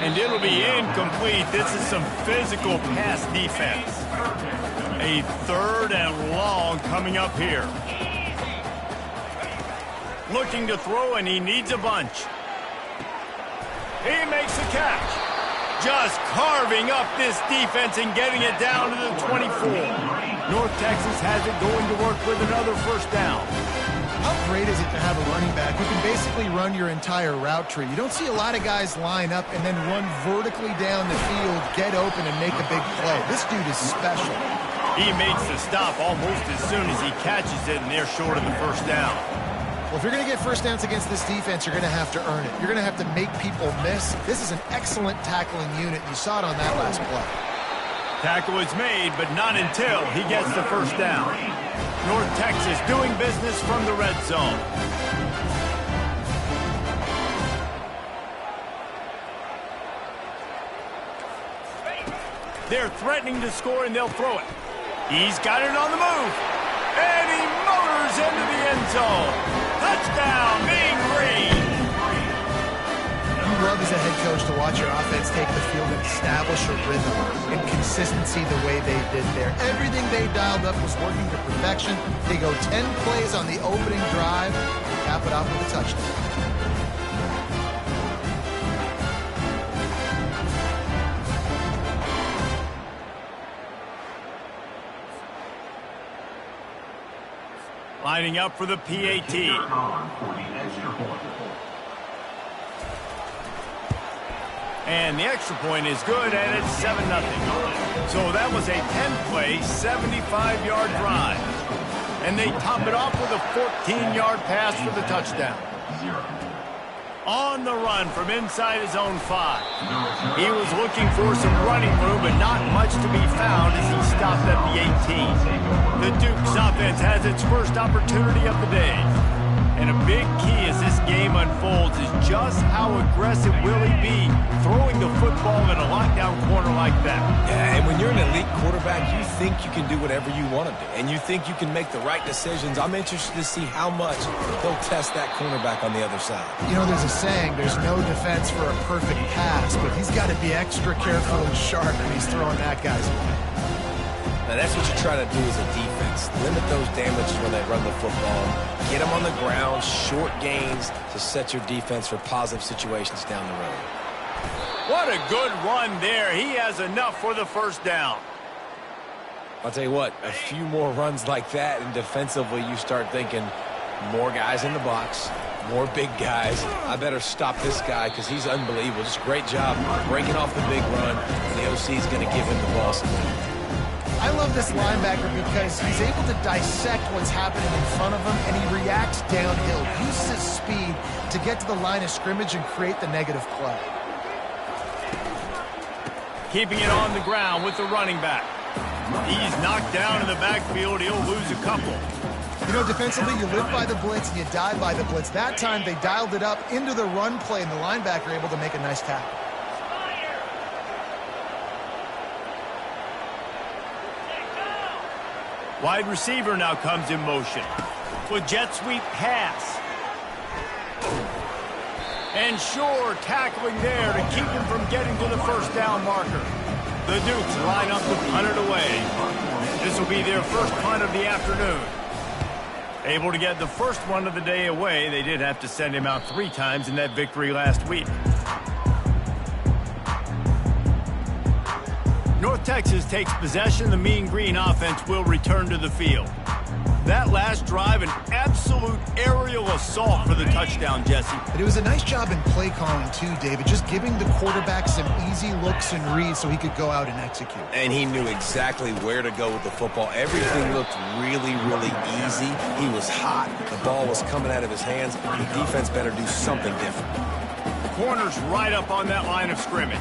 And it'll be incomplete. This is some physical pass defense. A 3rd and long coming up here. Looking to throw, and he needs a bunch. He makes the catch. Just carving up this defense and getting it down to the 24. North Texas has it going to work with another first down. How great is it to have a running back who can basically run your entire route tree? You don't see a lot of guys line up and then run vertically down the field, get open, and make a big play. This dude is special. He makes the stop almost as soon as he catches it, and they're short of the first down. Well, if you're going to get first downs against this defense, you're going to have to earn it. You're going to have to make people miss. This is an excellent tackling unit. You saw it on that last play. Tackle is made, but not until he gets the first down. North Texas doing business from the red zone. They're threatening to score, and they'll throw it. He's got it on the move. And he motors into the end zone. Touchdown, Mean Green. You love as a head coach to watch your offense take the field and establish a rhythm and consistency the way they did there. Everything they dialed up was working to perfection. They go 10 plays on the opening drive and cap it off with a touchdown. Lining up for the PAT. And the extra point is good, and it's 7-0. So that was a 10-play, 75-yard drive. And they top it off with a 14-yard pass for the touchdown. On the run from inside his own 5. He was looking for some running room, but not much to be found as he stopped at the 18. The Dukes offense has its first opportunity of the day. And a big key as this game unfolds is just how aggressive will he be throwing the football in a lockdown corner like that. Yeah, and when you're an elite quarterback, you think you can do whatever you want to do, and you think you can make the right decisions. I'm interested to see how much he'll test that cornerback on the other side. You know, there's a saying, there's no defense for a perfect pass, but he's got to be extra careful and sharp when he's throwing that guy's way. Now, that's what you try to do as a defense. Limit those damages when they run the football. Get them on the ground, short gains to set your defense for positive situations down the road. What a good run there. He has enough for the first down. I'll tell you what, a few more runs like that, and defensively you start thinking more guys in the box, more big guys. I better stop this guy because he's unbelievable. Just a great job breaking off the big run, and the OC is going to give him the ball. I love this linebacker because he's able to dissect what's happening in front of him, and he reacts downhill, uses his speed to get to the line of scrimmage and create the negative play. Keeping it on the ground with the running back. He's knocked down in the backfield. He'll lose a couple. You know, defensively, you live by the blitz and you die by the blitz. That time, they dialed it up into the run play, and the linebacker able to make a nice tackle. Wide receiver now comes in motion. With jet sweep pass. And Shore tackling there to keep him from getting to the first down marker. The Dukes line up to punt it away. This will be their first punt of the afternoon. Able to get the first one of the day away. They did have to send him out 3 times in that victory last week. North Texas takes possession. The Mean Green offense will return to the field. That last drive, an absolute aerial assault for the touchdown, Jesse. But it was a nice job in play calling, too, David, just giving the quarterback some easy looks and reads so he could go out and execute. And he knew exactly where to go with the football. Everything looked really, really easy. He was hot. The ball was coming out of his hands. The defense better do something different. The corner's right up on that line of scrimmage.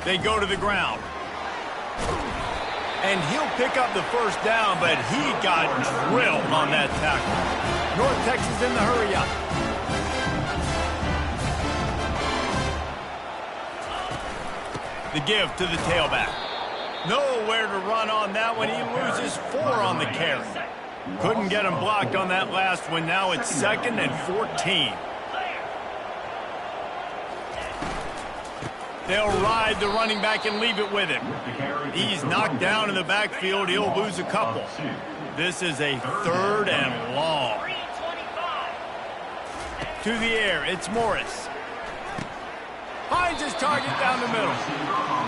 They go to the ground. And he'll pick up the first down, but he got drilled on that tackle. North Texas in the hurry up. The give to the tailback. Nowhere to run on that one. He loses 4 on the carry. Couldn't get him blocked on that last one. Now it's 2nd and 14. They'll ride the running back and leave it with him. He's knocked down in the backfield. He'll lose a couple. This is a 3rd and long. To the air, it's Morris. Finds his target down the middle.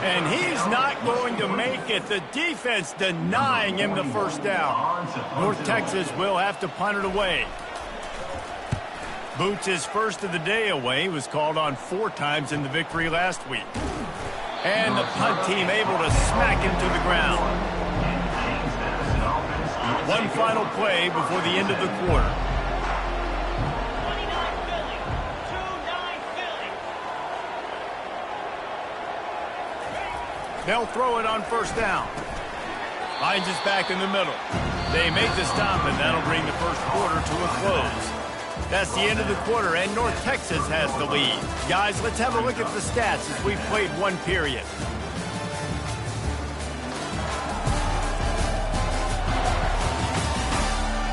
And he's not going to make it. The defense denying him the first down. North Texas will have to punt it away. Boots his first of the day away. He was called on 4 times in the victory last week. And the punt team able to smack him to the ground. One final play before the end of the quarter. They'll throw it on first down. Hines is back in the middle. They make the stop, and that'll bring the first quarter to a close. That's the end of the quarter, and North Texas has the lead. Guys, let's have a look at the stats as we've played 1 period.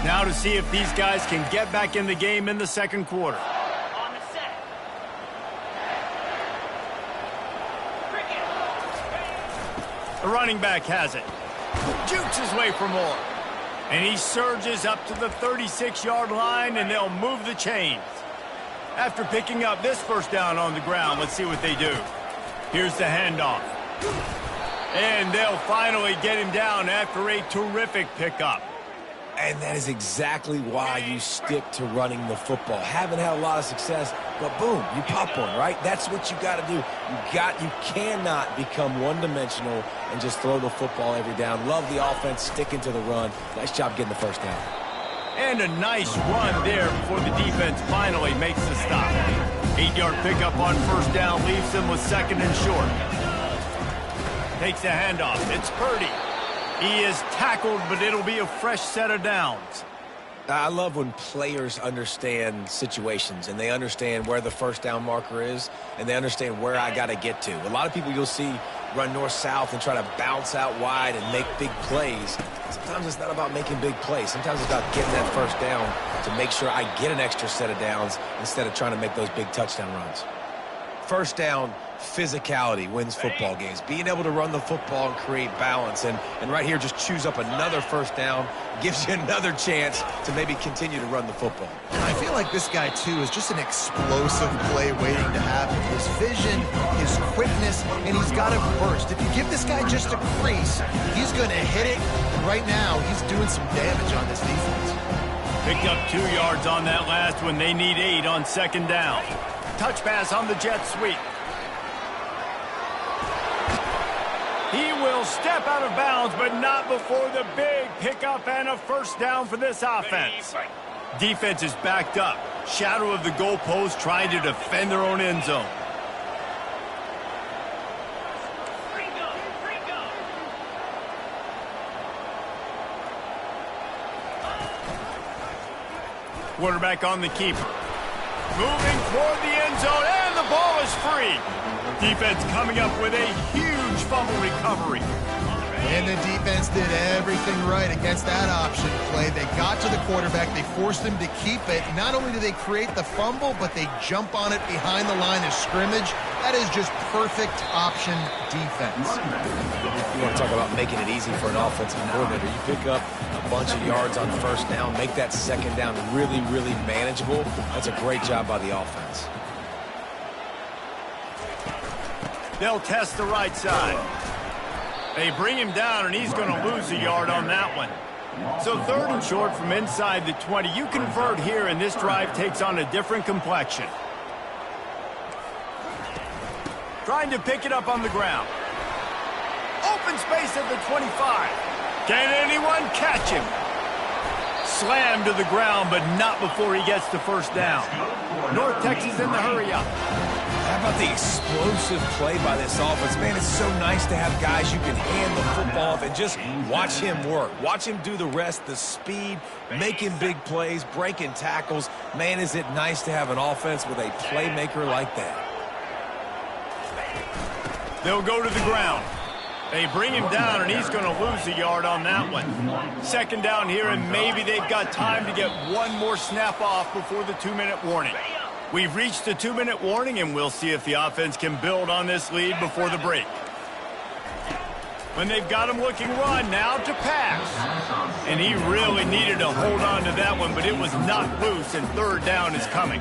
Now to see if these guys can get back in the game in the second quarter. On the set. The running back has it. Jukes his way for more. And he surges up to the 36-yard line, and they'll move the chains. After picking up this first down on the ground, let's see what they do. Here's the handoff. And they'll finally get him down after a terrific pickup. And that is exactly why you stick to running the football. Haven't had a lot of success, but boom, you pop one, right? That's what you got to do. You cannot become one-dimensional and just throw the football every down. Love the offense, sticking to the run. Nice job getting the first down. And a nice run there before the defense finally makes the stop. 8-yard pickup on first down leaves them with 2nd and short. Takes the handoff. It's Purdy. He is tackled, but it'll be a fresh set of downs. I love when players understand situations and they understand where the first down marker is and they understand where I got to get to. A lot of people you'll see run north-south and try to bounce out wide and make big plays. Sometimes it's not about making big plays. Sometimes it's about getting that first down to make sure I get an extra set of downs instead of trying to make those big touchdown runs. First down, physicality wins football games. Being able to run the football and create balance. And right here, just choose up another first down, gives you another chance to maybe continue to run the football. And I feel like this guy, too, is just an explosive play waiting to happen. His vision, his quickness, and he's got a burst. If you give this guy just a crease, he's going to hit it. And right now, he's doing some damage on this defense. Picked up 2 yards on that last one. They need 8 on second down. Touch pass on the jet sweep. He will step out of bounds, but not before the big pickup and a first down for this offense. Defense is backed up. Shadow of the goalpost trying to defend their own end zone. Quarterback on the keeper. Moving toward the end zone, and the ball is free. Defense coming up with a huge fumble recovery. And the defense did everything right against that option play. They got to the quarterback. They forced him to keep it. Not only do they create the fumble, but they jump on it behind the line of scrimmage. That is just perfect option defense. You want to talk about making it easy for an offensive coordinator. You pick up a bunch of yards on first down, make that second down really, really manageable. That's a great job by the offense. They'll test the right side. They bring him down, and he's going to lose a yard on that one. So 3rd and short from inside the 20. You convert here, and this drive takes on a different complexion. Trying to pick it up on the ground. Open space at the 25. Can anyone catch him? Slammed to the ground, but not before he gets the first down. North Texas in the hurry up. How about the explosive play by this offense? Man, it's so nice to have guys you can hand the football off and just watch him work. Watch him do the rest, the speed, making big plays, breaking tackles. Man, is it nice to have an offense with a playmaker like that. They'll go to the ground. They bring him down, and he's going to lose a yard on that one. Second down here, and maybe they've got time to get one more snap off before the 2-minute warning. We've reached the 2-minute warning, and we'll see if the offense can build on this lead before the break. When they've got him looking run, now to pass. And he really needed to hold on to that one, but it was knocked loose, and 3rd down is coming.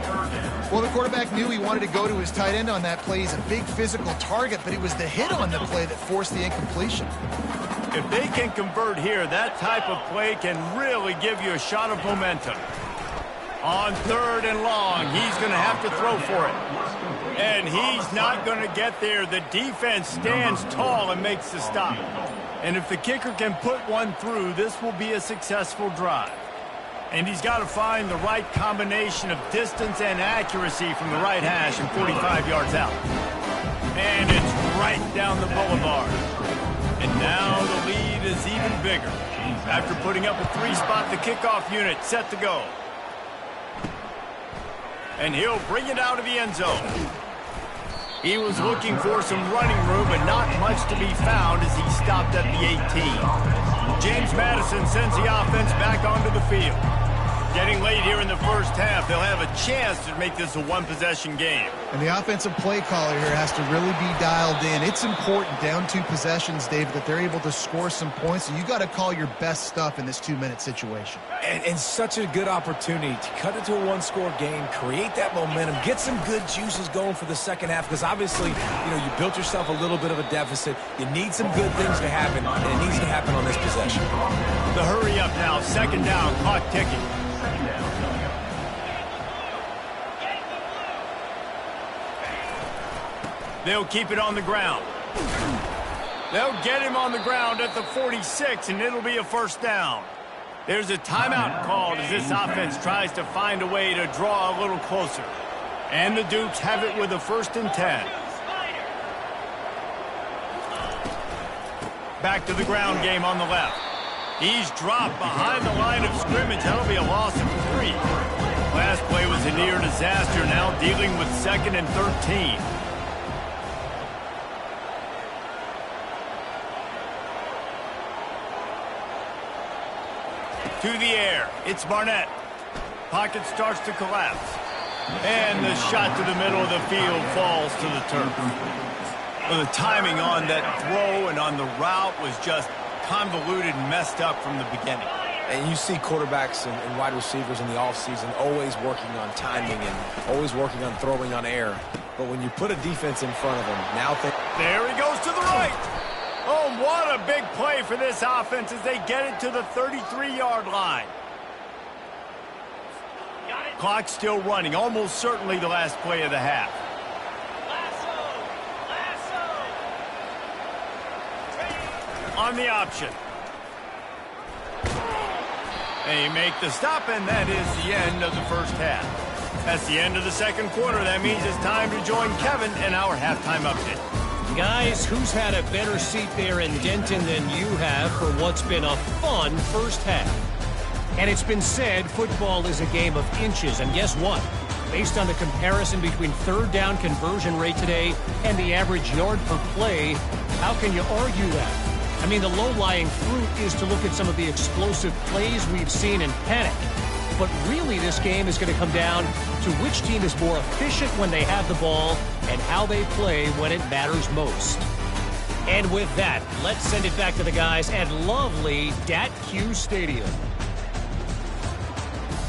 Well, the quarterback knew he wanted to go to his tight end on that play. He's a big physical target, but it was the hit on the play that forced the incompletion. If they can convert here, that type of play can really give you a shot of momentum. On 3rd and long, he's going to have to throw for it. And he's not going to get there. The defense stands tall and makes the stop. And if the kicker can put one through, this will be a successful drive. And he's got to find the right combination of distance and accuracy from the right hash and 45 yards out. And it's right down the boulevard. And now the lead is even bigger. After putting up a 3-spot, the kickoff unit set to go. And he'll bring it out of the end zone. He was looking for some running room, but not much to be found as he stopped at the 18. James Madison sends the offense back onto the field. Getting late here in the first half, they'll have a chance to make this a one-possession game. And the offensive play caller here has to really be dialed in. It's important down 2 possessions, David, that they're able to score some points. So you got to call your best stuff in this 2-minute situation. And such a good opportunity to cut it to a 1-score game, create that momentum, get some good juices going for the second half, because obviously, you built yourself a little bit of a deficit. You need some good things to happen, and it needs to happen on this possession. The hurry up now, second down, clock ticking. They'll keep it on the ground. They'll get him on the ground at the 46, and it'll be a first down. There's a timeout called as this offense tries to find a way to draw a little closer. And the Dukes have it with a 1st and 10. Back to the ground game on the left. He's dropped behind the line of scrimmage. That'll be a loss of 3. Last play was a near disaster. Now dealing with 2nd and 13. To the air. It's Barnett. Pocket starts to collapse. And the shot to the middle of the field falls to the turf. Well, the timing on that throw and on the route was just convoluted and messed up from the beginning. And you see quarterbacks and wide receivers in the offseason always working on timing and always working on throwing on air. But when you put a defense in front of them, now there he goes to the right. Oh, what a big play for this offense as they get it to the 33-yard line. Clock still running, almost certainly the last play of the half. On the option. They make the stop, and that is the end of the first half. That's the end of the second quarter. That means it's time to join Kevin in our halftime update. Guys, who's had a better seat there in Denton than you have for what's been a fun first half? And it's been said football is a game of inches, and guess what? Based on the comparison between third down conversion rate today and the average yard per play, how can you argue that? I mean, the low-lying fruit is to look at some of the explosive plays we've seen and panic. But really, this game is going to come down to which team is more efficient when they have the ball and how they play when it matters most. And with that, let's send it back to the guys at lovely Dat-Q Stadium.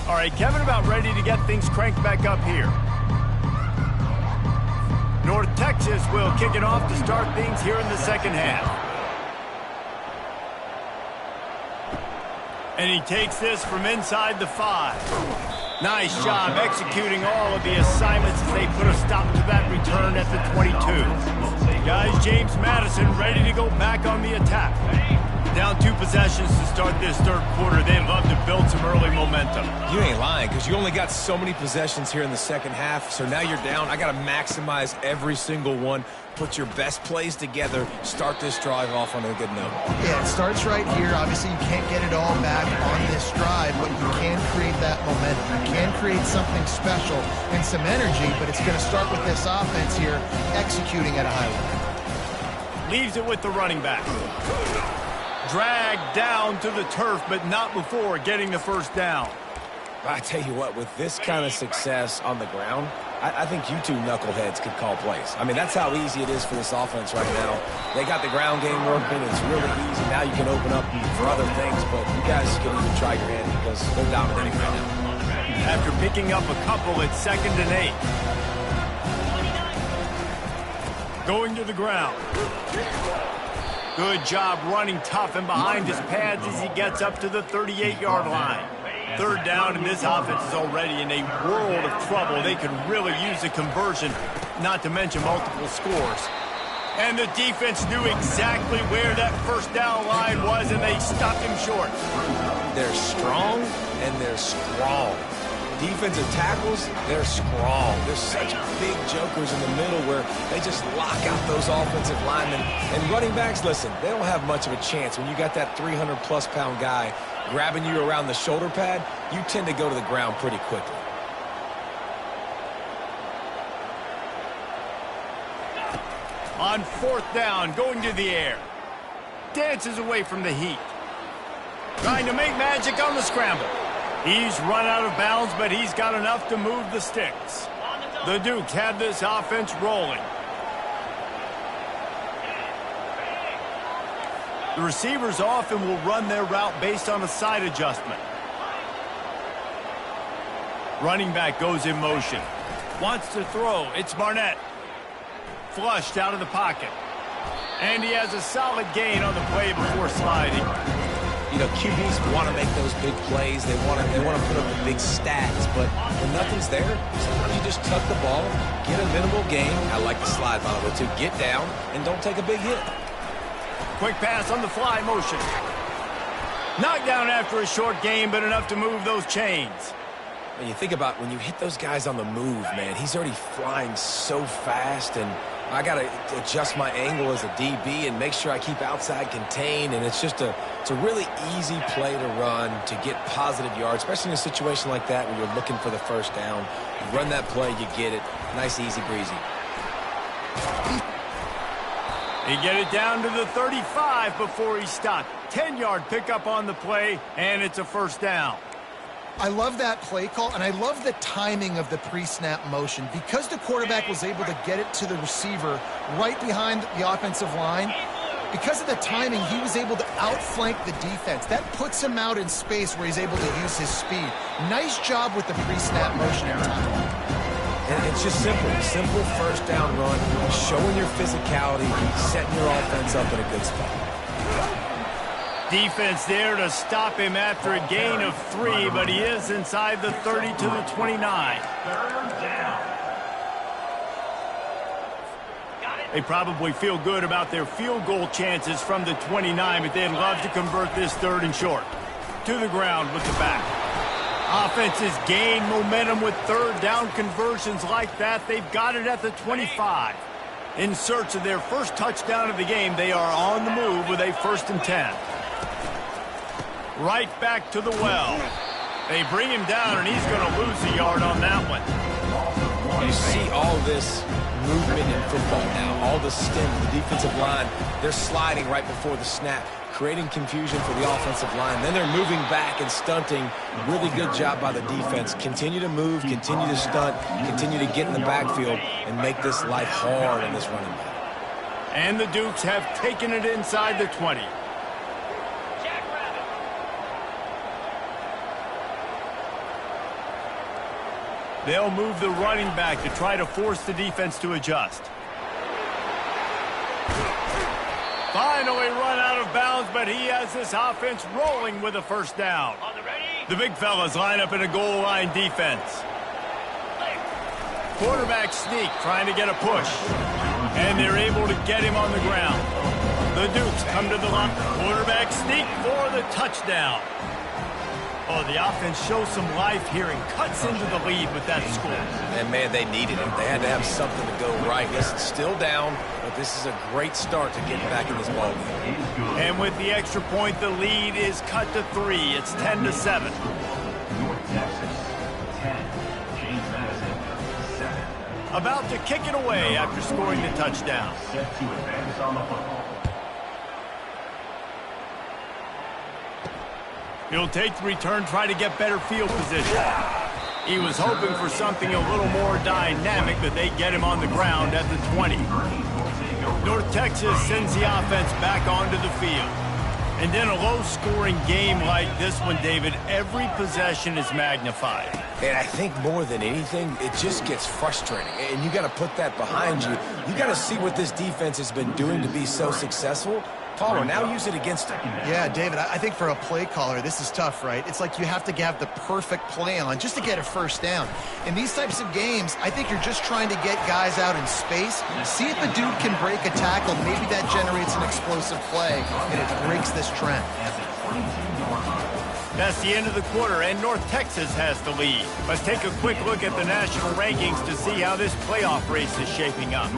All right, Kevin, about ready to get things cranked back up here. North Texas will kick it off to start things here in the second half. And he takes this from inside the 5. Nice job executing all of the assignments as they put a stop to that return at the 22. Guys, James Madison ready to go back on the attack. Down 2 possessions to start this third quarter. They'd love to build some early momentum. You ain't lying, because you only got so many possessions here in the second half, so now you're down. I got to maximize every single one. Put your best plays together. Start this drive off on a good note. Yeah, it starts right here. Obviously, you can't get it all back on this drive, but you can create that momentum. You can create something special and some energy, but it's going to start with this offense here executing at a high level. Leaves it with the running back. Dragged down to the turf, but not before getting the first down. I tell you what, with this kind of success on the ground, I think you two knuckleheads could call plays. I mean, that's how easy it is for this offense right now. They got the ground game working. It's really easy. Now you can open up for other things, but you guys can even try your hand because they're dominating right now. After picking up a couple, it's 2nd and 8. Going to the ground. Good job running tough and behind his pads as he gets up to the 38-yard line. Third down, and this offense is already in a world of trouble. They could really use a conversion, not to mention multiple scores. And the defense knew exactly where that first down line was, and they stopped him short. They're strong, and they're strong. Defensive tackles, they're strong. There's such big jokers in the middle where they just lock out those offensive linemen. And running backs, listen, they don't have much of a chance. When you got that 300-plus pound guy grabbing you around the shoulder pad, you tend to go to the ground pretty quickly. On 4th down, going to the air. Dances away from the heat. Trying to make magic on the scramble. He's run out of bounds, but he's got enough to move the sticks. The Dukes had this offense rolling. The receivers often will run their route based on a side adjustment. Running back goes in motion. Wants to throw. It's Barnett. Flushed out of the pocket. And he has a solid gain on the play before sliding. You know, QBs want to make those big plays. They want to put up the big stats. But when nothing's there, sometimes you just tuck the ball, get a minimal gain. I like the slide, by the way, too. Get down and don't take a big hit. Quick pass on the fly motion. Knocked down after a short gain, but enough to move those chains. When you think about when you hit those guys on the move, man, he's already flying so fast, and I got to adjust my angle as a DB and make sure I keep outside contained, and it's a really easy play to run to get positive yards, especially in a situation like that where you're looking for the first down. You run that play, you get it. Nice, easy, breezy. He get it down to the 35 before he stopped. 10-yard pickup on the play, and it's a first down. I love that play call, and I love the timing of the pre-snap motion. Because the quarterback was able to get it to the receiver right behind the offensive line, because of the timing, he was able to outflank the defense. That puts him out in space where he's able to use his speed. Nice job with the pre-snap motion and timing. And it's just simple first down run, showing your physicality, setting your offense up in a good spot. Defense there to stop him after a gain of 3, but he is inside the 30 to the 29. They probably feel good about their field goal chances from the 29, but they'd love to convert this 3rd and short. To the ground with the back. Offenses gain momentum with 3rd down conversions like that. They've got it at the 25. In search of their first touchdown of the game, they are on the move with a 1st and 10. Right back to the well. They bring him down, and he's going to lose a yard on that one. You see all this movement in football now. All the stem, the defensive line, they're sliding right before the snap, creating confusion for the offensive line. Then they're moving back and stunting. Really good job by the defense. Continue to move, continue to stunt, continue to get in the backfield, and make this life hard on this running back. And the Dukes have taken it inside the 20. They'll move the running back to try to force the defense to adjust. Finally run out of bounds, but he has this offense rolling with a 1st down. The big fellas line up in a goal line defense. Quarterback sneak trying to get a push. And they're able to get him on the ground. The Dukes come to the line. Quarterback sneak for the touchdown. Oh, the offense shows some life here and cuts into the lead with that score. And, man, they needed it. They had to have something to go right. Yes, it's still down, but this is a great start to getting back in this ballgame. And with the extra point, the lead is cut to 3. It's 10-7. About to kick it away after scoring the touchdown. He'll take the return, try to get better field position. He was hoping for something a little more dynamic, but they get him on the ground at the 20. North Texas sends the offense back onto the field. And in a low-scoring game like this one, David, every possession is magnified. And I think more than anything, it just gets frustrating. And you got to put that behind you. You got to see what this defense has been doing to be so successful. Caller, now use it against him. Yeah, David, I think for a play caller, this is tough, right? It's like you have to have the perfect play on just to get a 1st down. In these types of games, I think you're just trying to get guys out in space, see if the dude can break a tackle. Maybe that generates an explosive play, and it breaks this trend. That's the end of the quarter, and North Texas has the lead. Let's take a quick look at the national rankings to see how this playoff race is shaping up.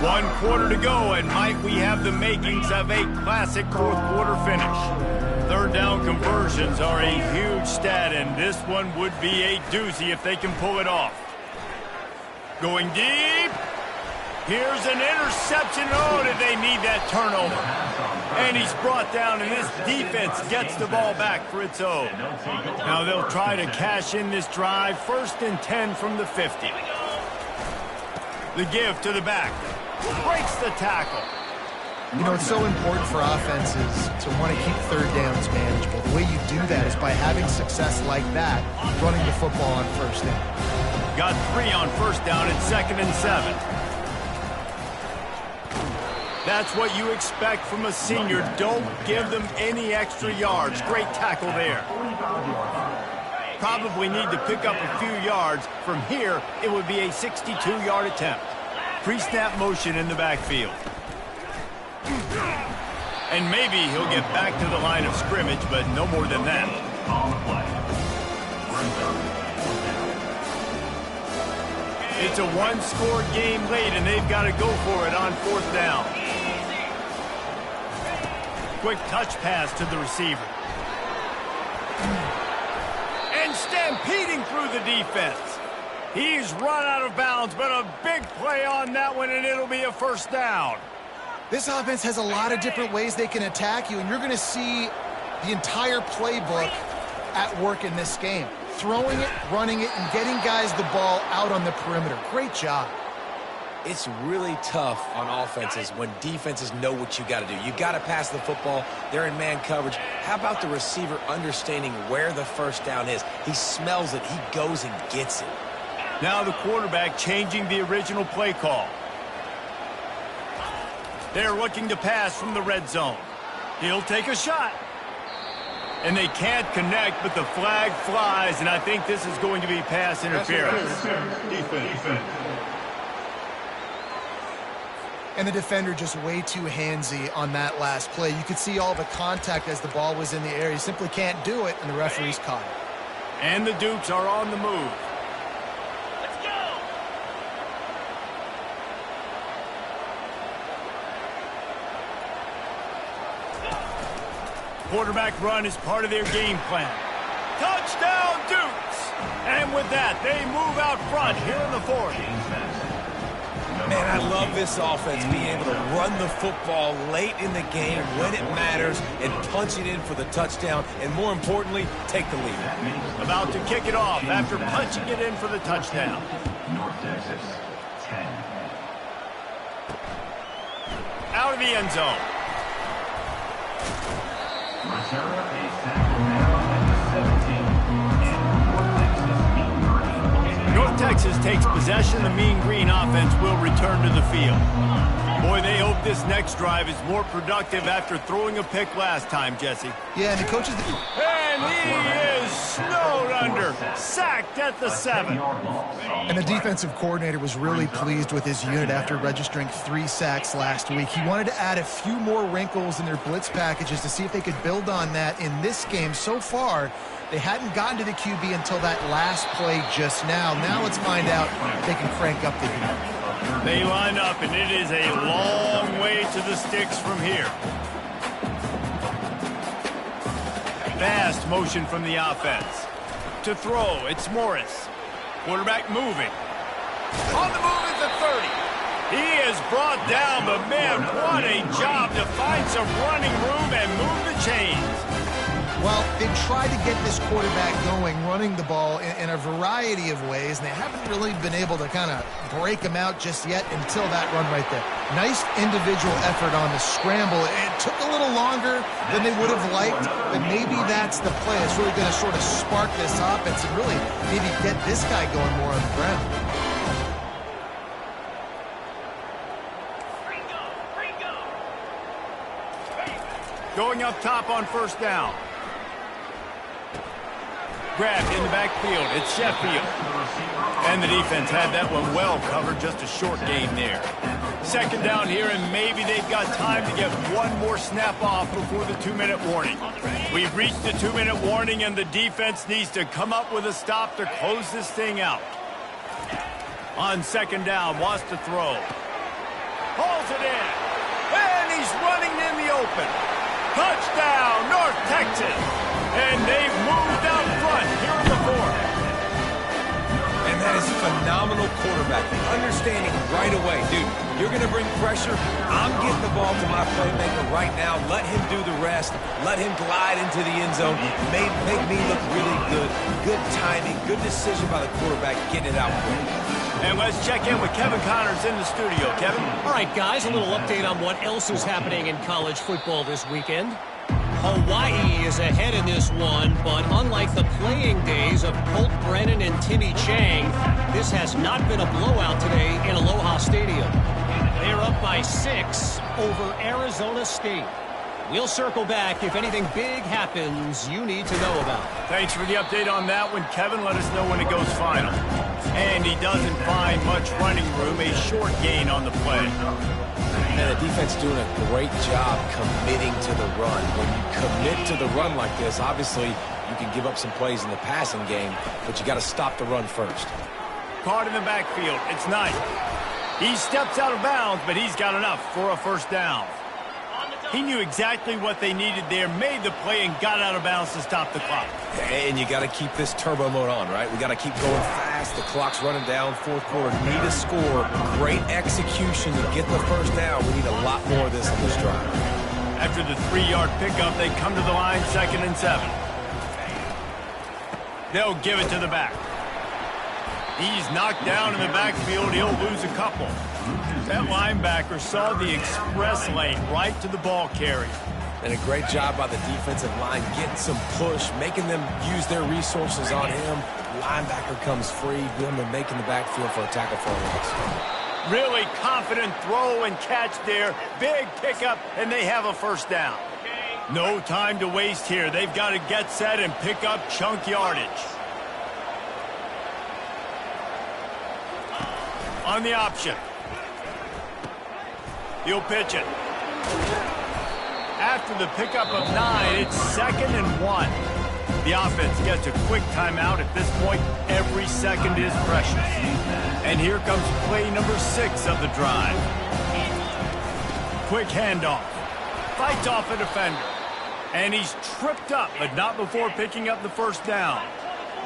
One quarter to go, and might we have the makings of a classic 4th quarter finish. 3rd down conversions are a huge stat, and this one would be a doozy if they can pull it off. Going deep. Here's an interception. Oh, did they need that turnover? And he's brought down, and this defense gets the ball back for its own. Now they'll try to cash in this drive. 1st and 10 from the 50. The give to the back. Breaks the tackle. You know, it's so important for offenses to want to keep 3rd downs manageable. The way you do that is by having success like that, running the football on 1st down. Got 3 on 1st down and 2nd and 7. That's what you expect from a senior. Don't give them any extra yards. Great tackle there. Probably need to pick up a few yards. From here, it would be a 62-yard attempt. Pre-snap motion in the backfield. And maybe he'll get back to the line of scrimmage, but no more than that. It's a one-score game late, and they've got to go for it on 4th down. Quick touch pass to the receiver. And stampeding through the defense. He's run out of bounds, but a big play on that one, and it'll be a 1st down. This offense has a lot of different ways they can attack you, and you're going to see the entire playbook at work in this game. Throwing it, running it, and getting guys the ball out on the perimeter. Great job. It's really tough on offenses when defenses know what you got to do. You got to pass the football. They're in man coverage. How about the receiver understanding where the 1st down is? He smells it. He goes and gets it. Now the quarterback changing the original play call. They're looking to pass from the red zone. He'll take a shot. And they can't connect, but the flag flies, and I think this is going to be pass interference. Defense. And the defender just way too handsy on that last play. You could see all the contact as the ball was in the air. He simply can't do it, and the referee's caught it. And the Dukes are on the move. Let's go! Quarterback run is part of their game plan. Touchdown, Dukes! And with that, they move out front here in the 4th. Man, I love this offense being able to run the football late in the game when it matters and punch it in for the touchdown, and more importantly, take the lead. About to kick it off after punching it in for the touchdown. North Texas, 10. Out of the end zone. Montero, a tackle now at the 17. And North Texas takes possession. The Mean Green offense will return to the field. Boy, they hope this next drive is more productive after throwing a pick last time, Jesse. Yeah, and the coaches... And he is snowed under, sacked at the 7. And the defensive coordinator was really pleased with his unit after registering 3 sacks last week. He wanted to add a few more wrinkles in their blitz packages to see if they could build on that in this game. So far, they hadn't gotten to the QB until that last play just now. Now let's find out if they can crank up the unit. They line up, and it is a long way to the sticks from here. Fast motion from the offense. To throw, it's Morris. Quarterback moving. On the move at the 30. He is brought down, but man, what a job to find some running room and move the chains. Well, they've tried to get this quarterback going, running the ball in a variety of ways, and they haven't really been able to kind of break him out just yet until that run right there. Nice individual effort on the scramble. It took a little longer than they would have liked, but maybe that's the play. It's really going to sort of spark this offense and really maybe get this guy going more on the ground. Going up top on 1st down. Grabbed in the backfield. It's Sheffield. And the defense had that one well covered. Just a short game there. 2nd down here, and maybe they've got time to get one more snap off before the 2-minute warning. We've reached the 2-minute warning, and the defense needs to come up with a stop to close this thing out. On 2nd down, wants to throw. Hauls it in. And he's running in the open. Touchdown, North Texas. And they've moved out front here in the 4th. And that is phenomenal quarterbacking. Understanding right away, dude, you're going to bring pressure. I'm getting the ball to my playmaker right now. Let him do the rest. Let him glide into the end zone. Make me look really good. Good timing. Good decision by the quarterback getting it out quick. And let's check in with Kevin Connors in the studio. Kevin? All right, guys, a little update on what else is happening in college football this weekend. Hawaii is ahead in this one, but unlike the playing days of Colt Brennan and Timmy Chang, this has not been a blowout today in Aloha Stadium. They're up by 6 over Arizona State. We'll circle back if anything big happens you need to know about. Thanks for the update on that one, Kevin. Let us know when it goes final. And he doesn't find much running room, a short gain on the play. And the defense doing a great job committing to the run. When you commit to the run like this, obviously you can give up some plays in the passing game, but you got to stop the run first. caught in the backfield. It's Knight. He steps out of bounds, but he's got enough for a first down. He knew exactly what they needed there, made the play, and got out of bounds to stop the clock. And you got to keep this turbo mode on, right? We got to keep going fast. The clock's running down. Fourth quarter, need a score. Great execution to get the first down. We need a lot more of this on this drive. After the 3-yard pickup, they come to the line, 2nd and 7. They'll give it to the back. He's knocked down in the backfield. He'll lose a couple. That linebacker saw the express lane right to the ball carrier. And a great job by the defensive line getting some push, making them use their resources on him. Linebacker comes free, them and making the backfield for a tackle for a loss. Really confident throw and catch there. Big pickup, and they have a first down. No time to waste here. They've got to get set and pick up chunk yardage. On the option. He'll pitch it. After the pickup of 9, it's 2nd and 1. The offense gets a quick timeout. At this point, every second is precious. And here comes play number 6 of the drive. Quick handoff. Fights off a defender. And he's tripped up, but not before picking up the first down.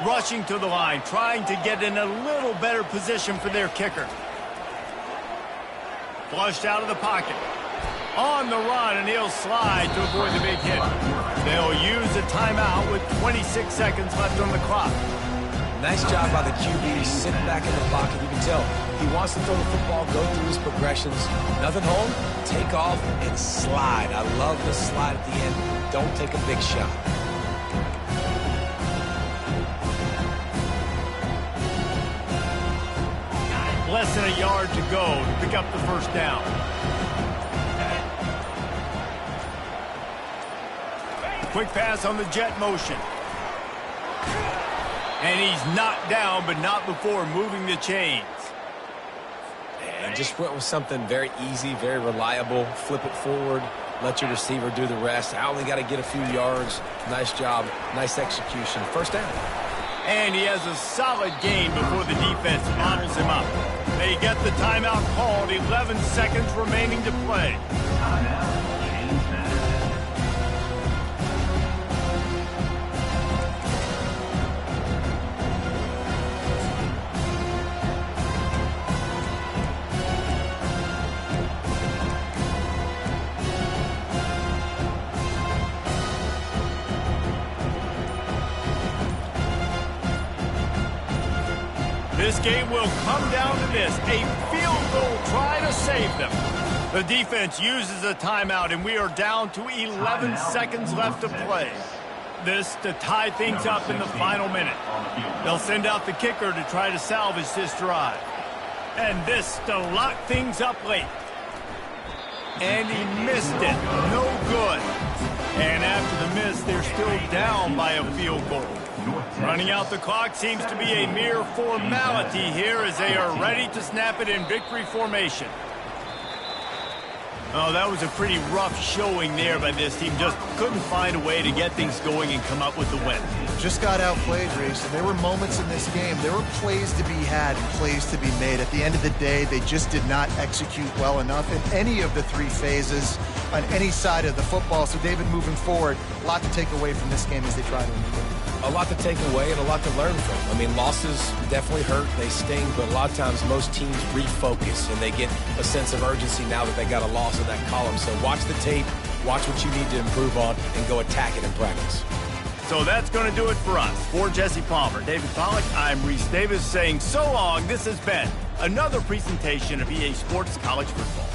Rushing to the line, trying to get in a little better position for their kicker. Flushed out of the pocket. On the run, and he'll slide to avoid the big hit. They'll use a timeout with 26 seconds left on the clock. Nice job by the QB to sit back in the pocket. You can tell he wants to throw the football, go through his progressions. Nothing home, take off, and slide. I love the slide at the end. Don't take a big shot. Less than a yard to go to pick up the first down. Quick pass on the jet motion. And he's knocked down, but not before moving the chains. And just went with something very easy, very reliable. Flip it forward, let your receiver do the rest. I only got to get a few yards. Nice job, nice execution. First down. And he has a solid gain before the defense models him up. They get the timeout called, 11 seconds remaining to play. This game will come down to this, a field goal try to save them. The defense uses a timeout, and we are down to 11 seconds left to play. This to tie things up in the final minute. They'll send out the kicker to try to salvage this drive. And this to lock things up late. And he missed it. No good. And after the miss, they're still down by a field goal. Running out the clock seems to be a mere formality here as they are ready to snap it in victory formation. Oh, that was a pretty rough showing there by this team. Just couldn't find a way to get things going and come up with the win. Just got outplayed, Reese, and there were moments in this game. There were plays to be had and plays to be made. At the end of the day, they just did not execute well enough in any of the 3 phases on any side of the football. So, David, moving forward, a lot to take away from this game as they try to win the game. A lot to take away and a lot to learn from. I mean, losses definitely hurt, they sting, but a lot of times most teams refocus and they get a sense of urgency now that they got a loss in that column. So watch the tape, watch what you need to improve on, and go attack it in practice. So that's going to do it for us. For Jesse Palmer, David Pollack, I'm Reese Davis saying so long. This has been another presentation of EA Sports College Football.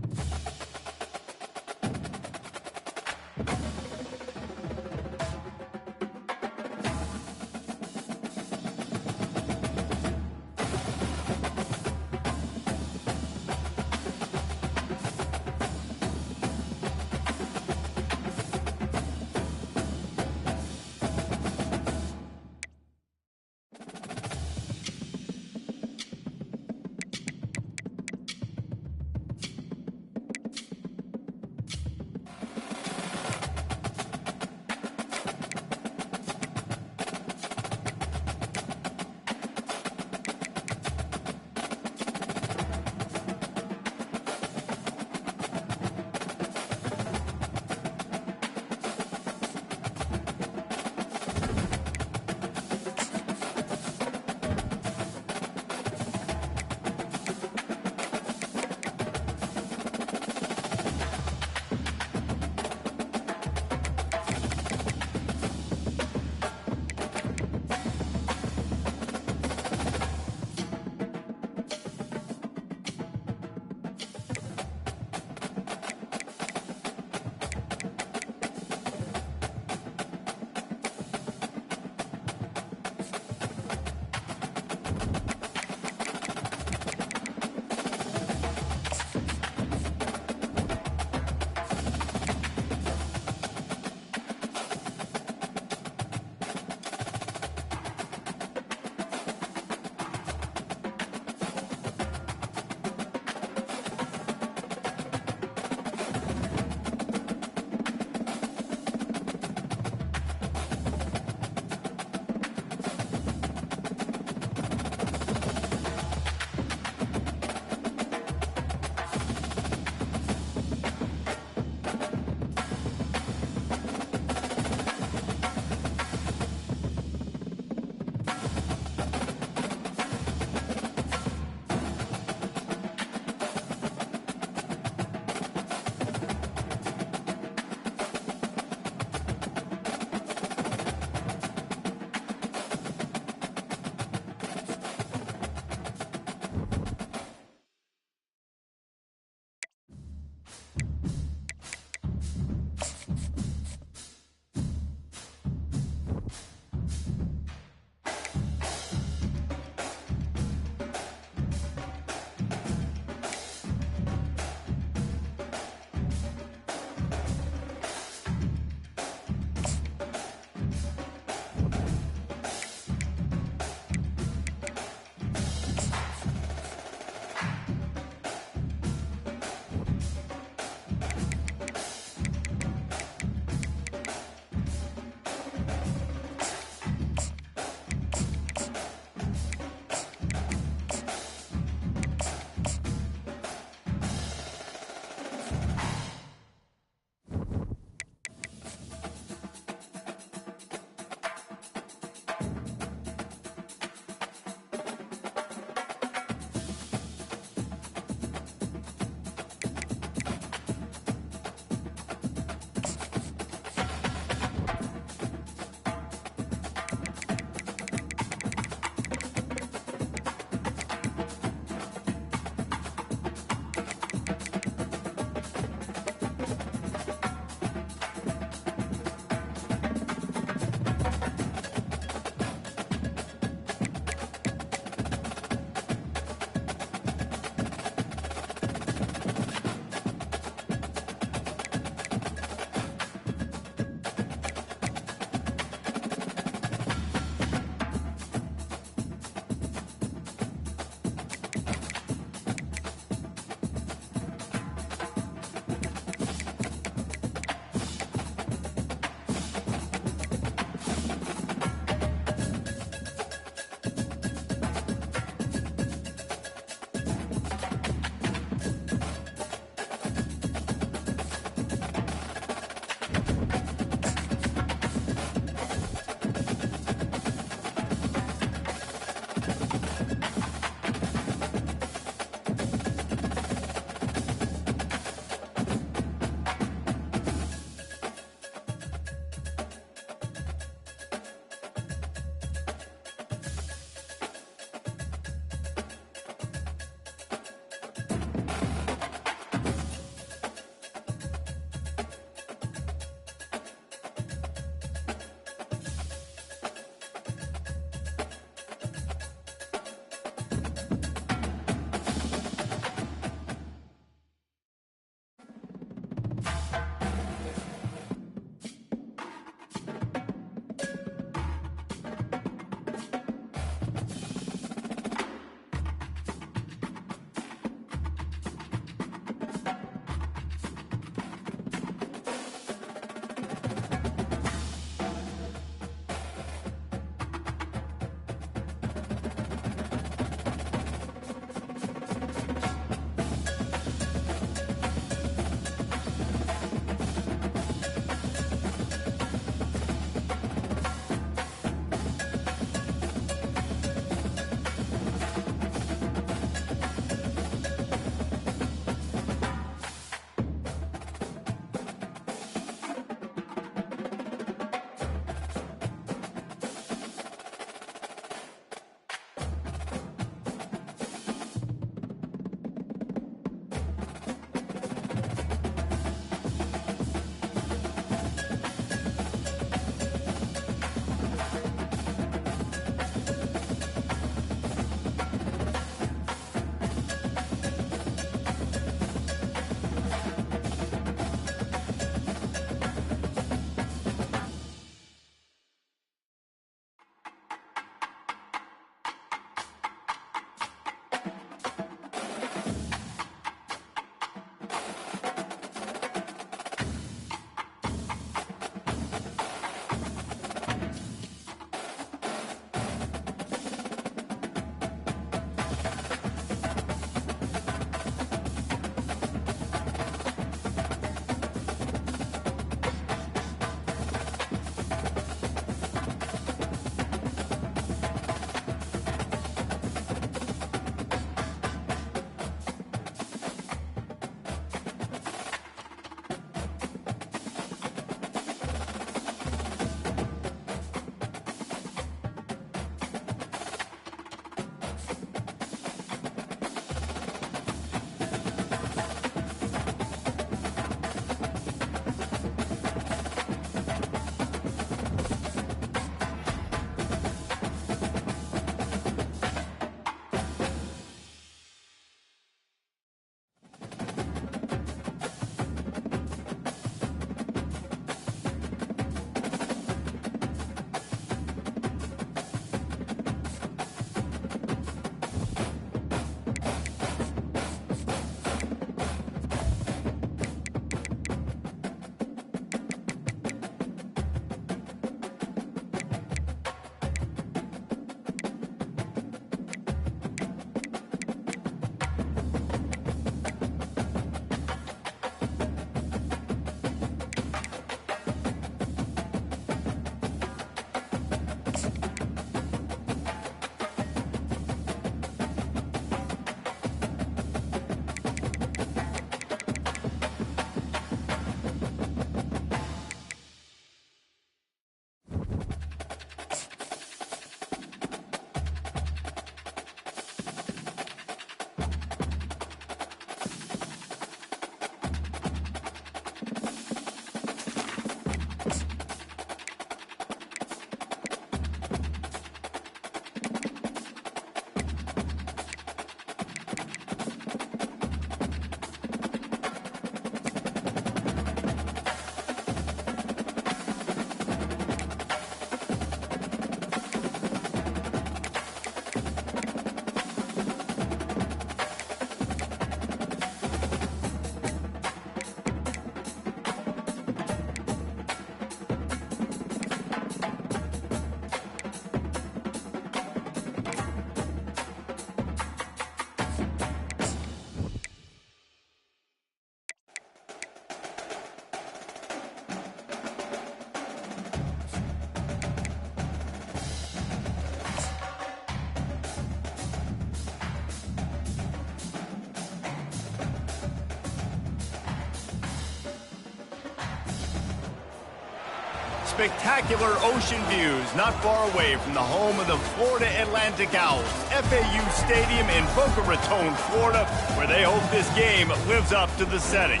Spectacular ocean views not far away from the home of the Florida Atlantic Owls, FAU Stadium in Boca Raton, Florida, where they hope this game lives up to the setting.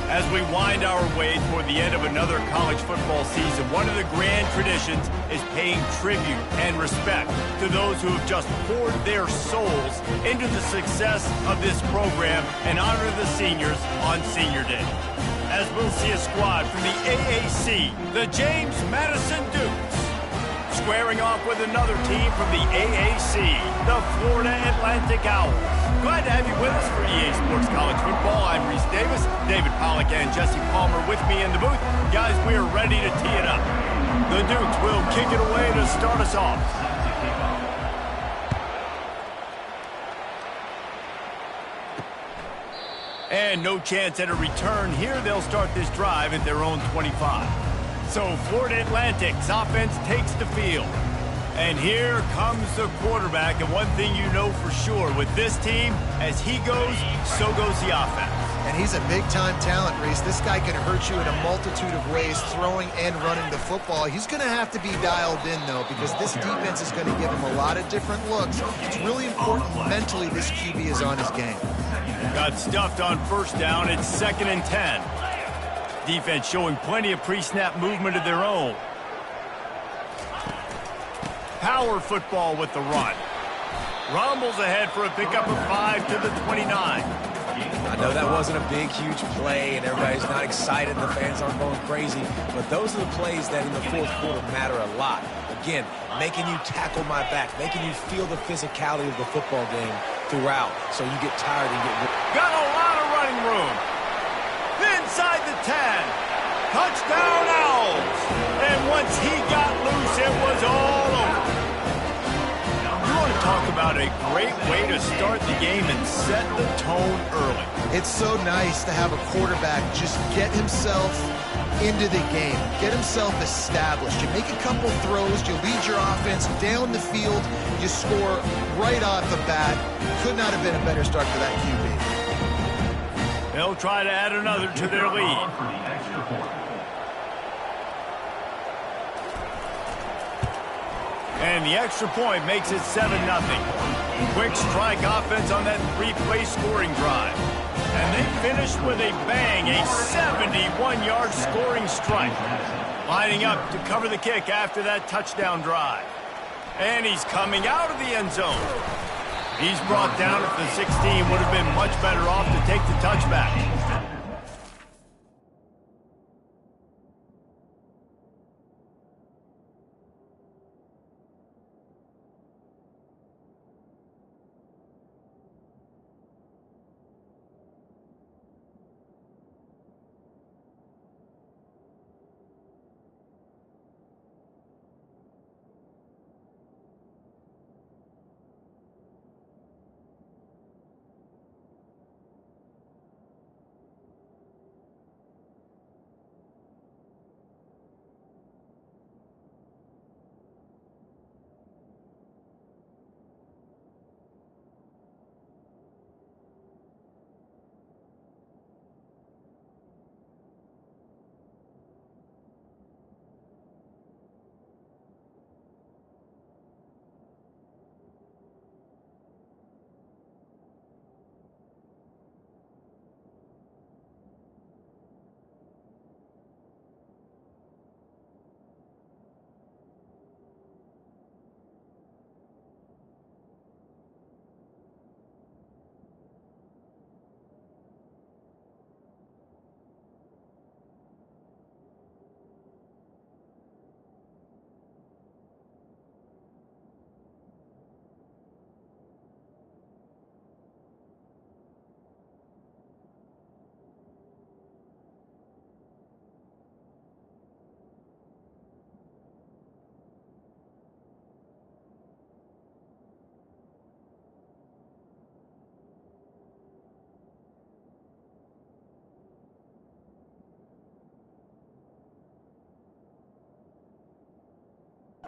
As we wind our way toward the end of another college football season, one of the grand traditions is paying tribute and respect to those who have just poured their souls into the success of this program and honor the seniors on Senior Day. As we'll see a squad from the AAC, the James Madison Dukes, squaring off with another team from the AAC, the Florida Atlantic Owls. Glad to have you with us for EA Sports College Football. I'm Reese Davis, David Pollack and Jesse Palmer with me in the booth. Guys, we are ready to tee it up. The Dukes will kick it away to start us off. And no chance at a return here. They'll start this drive at their own 25. So Florida Atlantic's offense takes the field. And here comes the quarterback. And one thing you know for sure with this team, as he goes, so goes the offense. And he's a big-time talent, Reese. This guy can hurt you in a multitude of ways, throwing and running the football. He's going to have to be dialed in, though, because this defense is going to give him a lot of different looks. It's really important mentally this QB is on his game. Got stuffed on first down. It's 2nd and 10. Defense showing plenty of pre-snap movement of their own. Power football with the run. Rumbles ahead for a pickup of 5 to the 29. I know that wasn't a big, huge play, and everybody's not excited, the fans aren't going crazy, but those are the plays that in the fourth quarter matter a lot. Again, making you tackle my back, making you feel the physicality of the football game throughout, so you get tired and get... Got a lot of running room. Inside the 10. Touchdown Owls. And once he got loose, it was all over. You want to talk about a great way to start the game and set the tone early. It's so nice to have a quarterback just get himself into the game, get himself established. You make a couple throws, you lead your offense down the field, you score right off the bat. Could not have been a better start for that QB. They'll try to add another to their lead. And the extra point makes it 7-0. Quick strike offense on that 3-play scoring drive. And they finished with a bang, a 71-yard scoring strike. Lining up to cover the kick after that touchdown drive. And he's coming out of the end zone. He's brought down at the 16. Would have been much better off to take the touchback.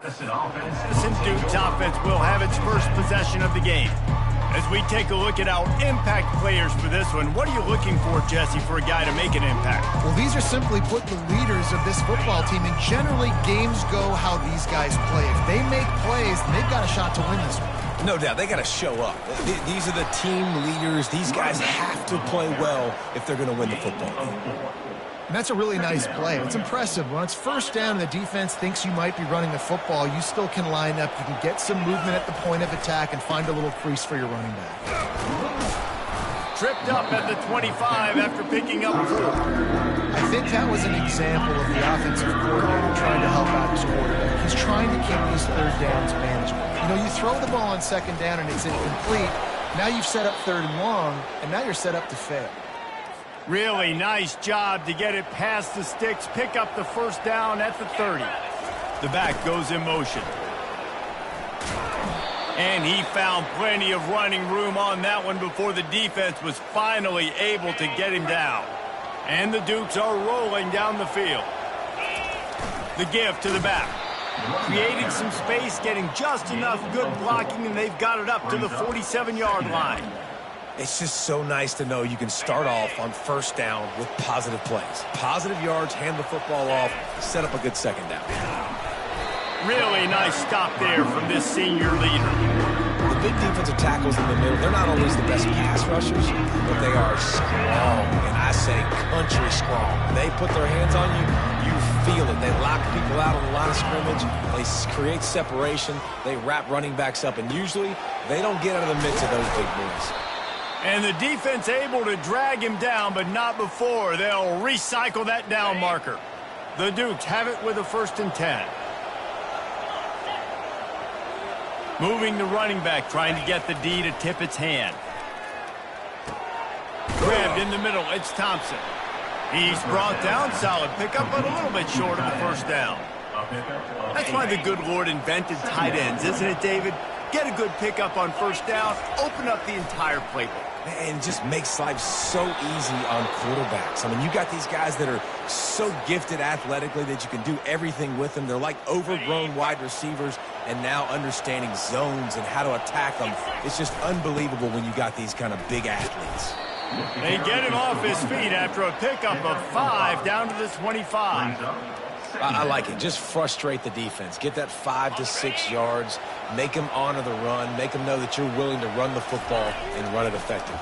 Madison Duke's offense will have its first possession of the game. As we take a look at our impact players for this one, what are you looking for, Jesse, for a guy to make an impact? Well, these are simply put the leaders of this football team, and generally games go how these guys play. If they make plays, then they've got a shot to win this one. No doubt, they got to show up. These are the team leaders. These guys have to play well if they're going to win the football game. And that's a really nice play. It's impressive. When it's first down and the defense thinks you might be running the football, you still can line up. You can get some movement at the point of attack and find a little crease for your running back. Tripped up at the 25 after picking up 4. I think that was an example of the offensive coordinator trying to help out his quarterback. He's trying to keep these third downs manageable. You know, you throw the ball on second down and it's incomplete. Now you've set up third and long, and now you're set up to fail. Really nice job to get it past the sticks, pick up the first down at the 30. The back goes in motion. And he found plenty of running room on that one before the defense was finally able to get him down. And the Dukes are rolling down the field. The give to the back. Creating some space, getting just enough good blocking, and they've got it up to the 47-yard line. It's just so nice to know you can start off on first down with positive plays. Positive yards, hand the football off, set up a good second down. Really nice stop there from this senior leader. The big defensive tackles in the middle, they're not always the best pass rushers, but they are strong, and I say country strong. They put their hands on you, you feel it. They lock people out on the line of scrimmage. They create separation. They wrap running backs up, and usually they don't get out of the midst of those big boys. And the defense able to drag him down, but not before. They'll recycle that down marker. The Dukes have it with a 1st and 10. Moving the running back, trying to get the D to tip its hand. Grabbed in the middle, it's Thompson. He's brought down, solid pickup, but a little bit short of the first down. That's why the good Lord invented tight ends, isn't it, David? Get a good pickup on first down, open up the entire playbook. And just makes life so easy on quarterbacks. I mean, you got these guys that are so gifted athletically that you can do everything with them. They're like overgrown wide receivers, and now understanding zones and how to attack them. It's just unbelievable when you got these kind of big athletes. They get him off his feet after a pickup of 5 down to the 25. I like it. Just frustrate the defense. Get that 5 to 6 yards. Make them honor the run. Make them know that you're willing to run the football and run it effectively.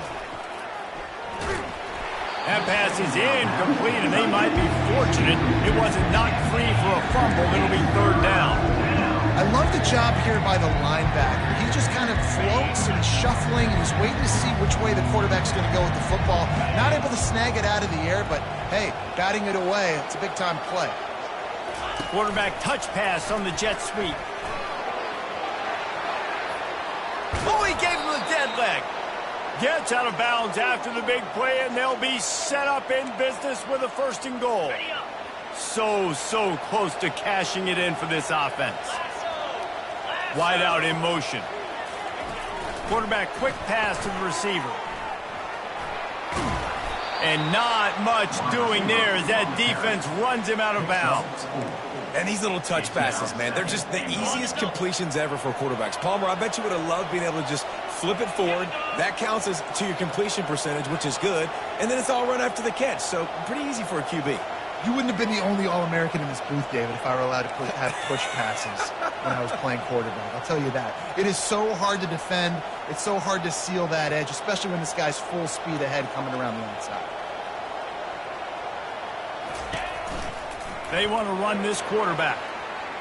That pass is incomplete, and they might be fortunate it wasn't knocked free for a fumble. It'll be 3rd down. I love the job here by the linebacker. He just kind of floats and he's shuffling and he's waiting to see which way the quarterback's going to go with the football. Not able to snag it out of the air, but hey, batting it away, it's a big-time play. Quarterback touch pass on the jet sweep. Oh, he gave him the dead leg. Gets out of bounds after the big play, and they'll be set up in business with a 1st and goal. So close to cashing it in for this offense. Wide out in motion. Quarterback quick pass to the receiver. And not much doing there as that defense runs him out of bounds. And these little touch passes, man, they're just the easiest completions ever for quarterbacks. Palmer, I bet you would have loved being able to just flip it forward. That counts as to your completion percentage, which is good. And then it's all run after the catch. So pretty easy for a QB. You wouldn't have been the only All-American in this booth, David, if I were allowed to have push passes when I was playing quarterback. I'll tell you that. It is so hard to defend. It's so hard to seal that edge, especially when this guy's full speed ahead coming around the outside. They want to run this quarterback.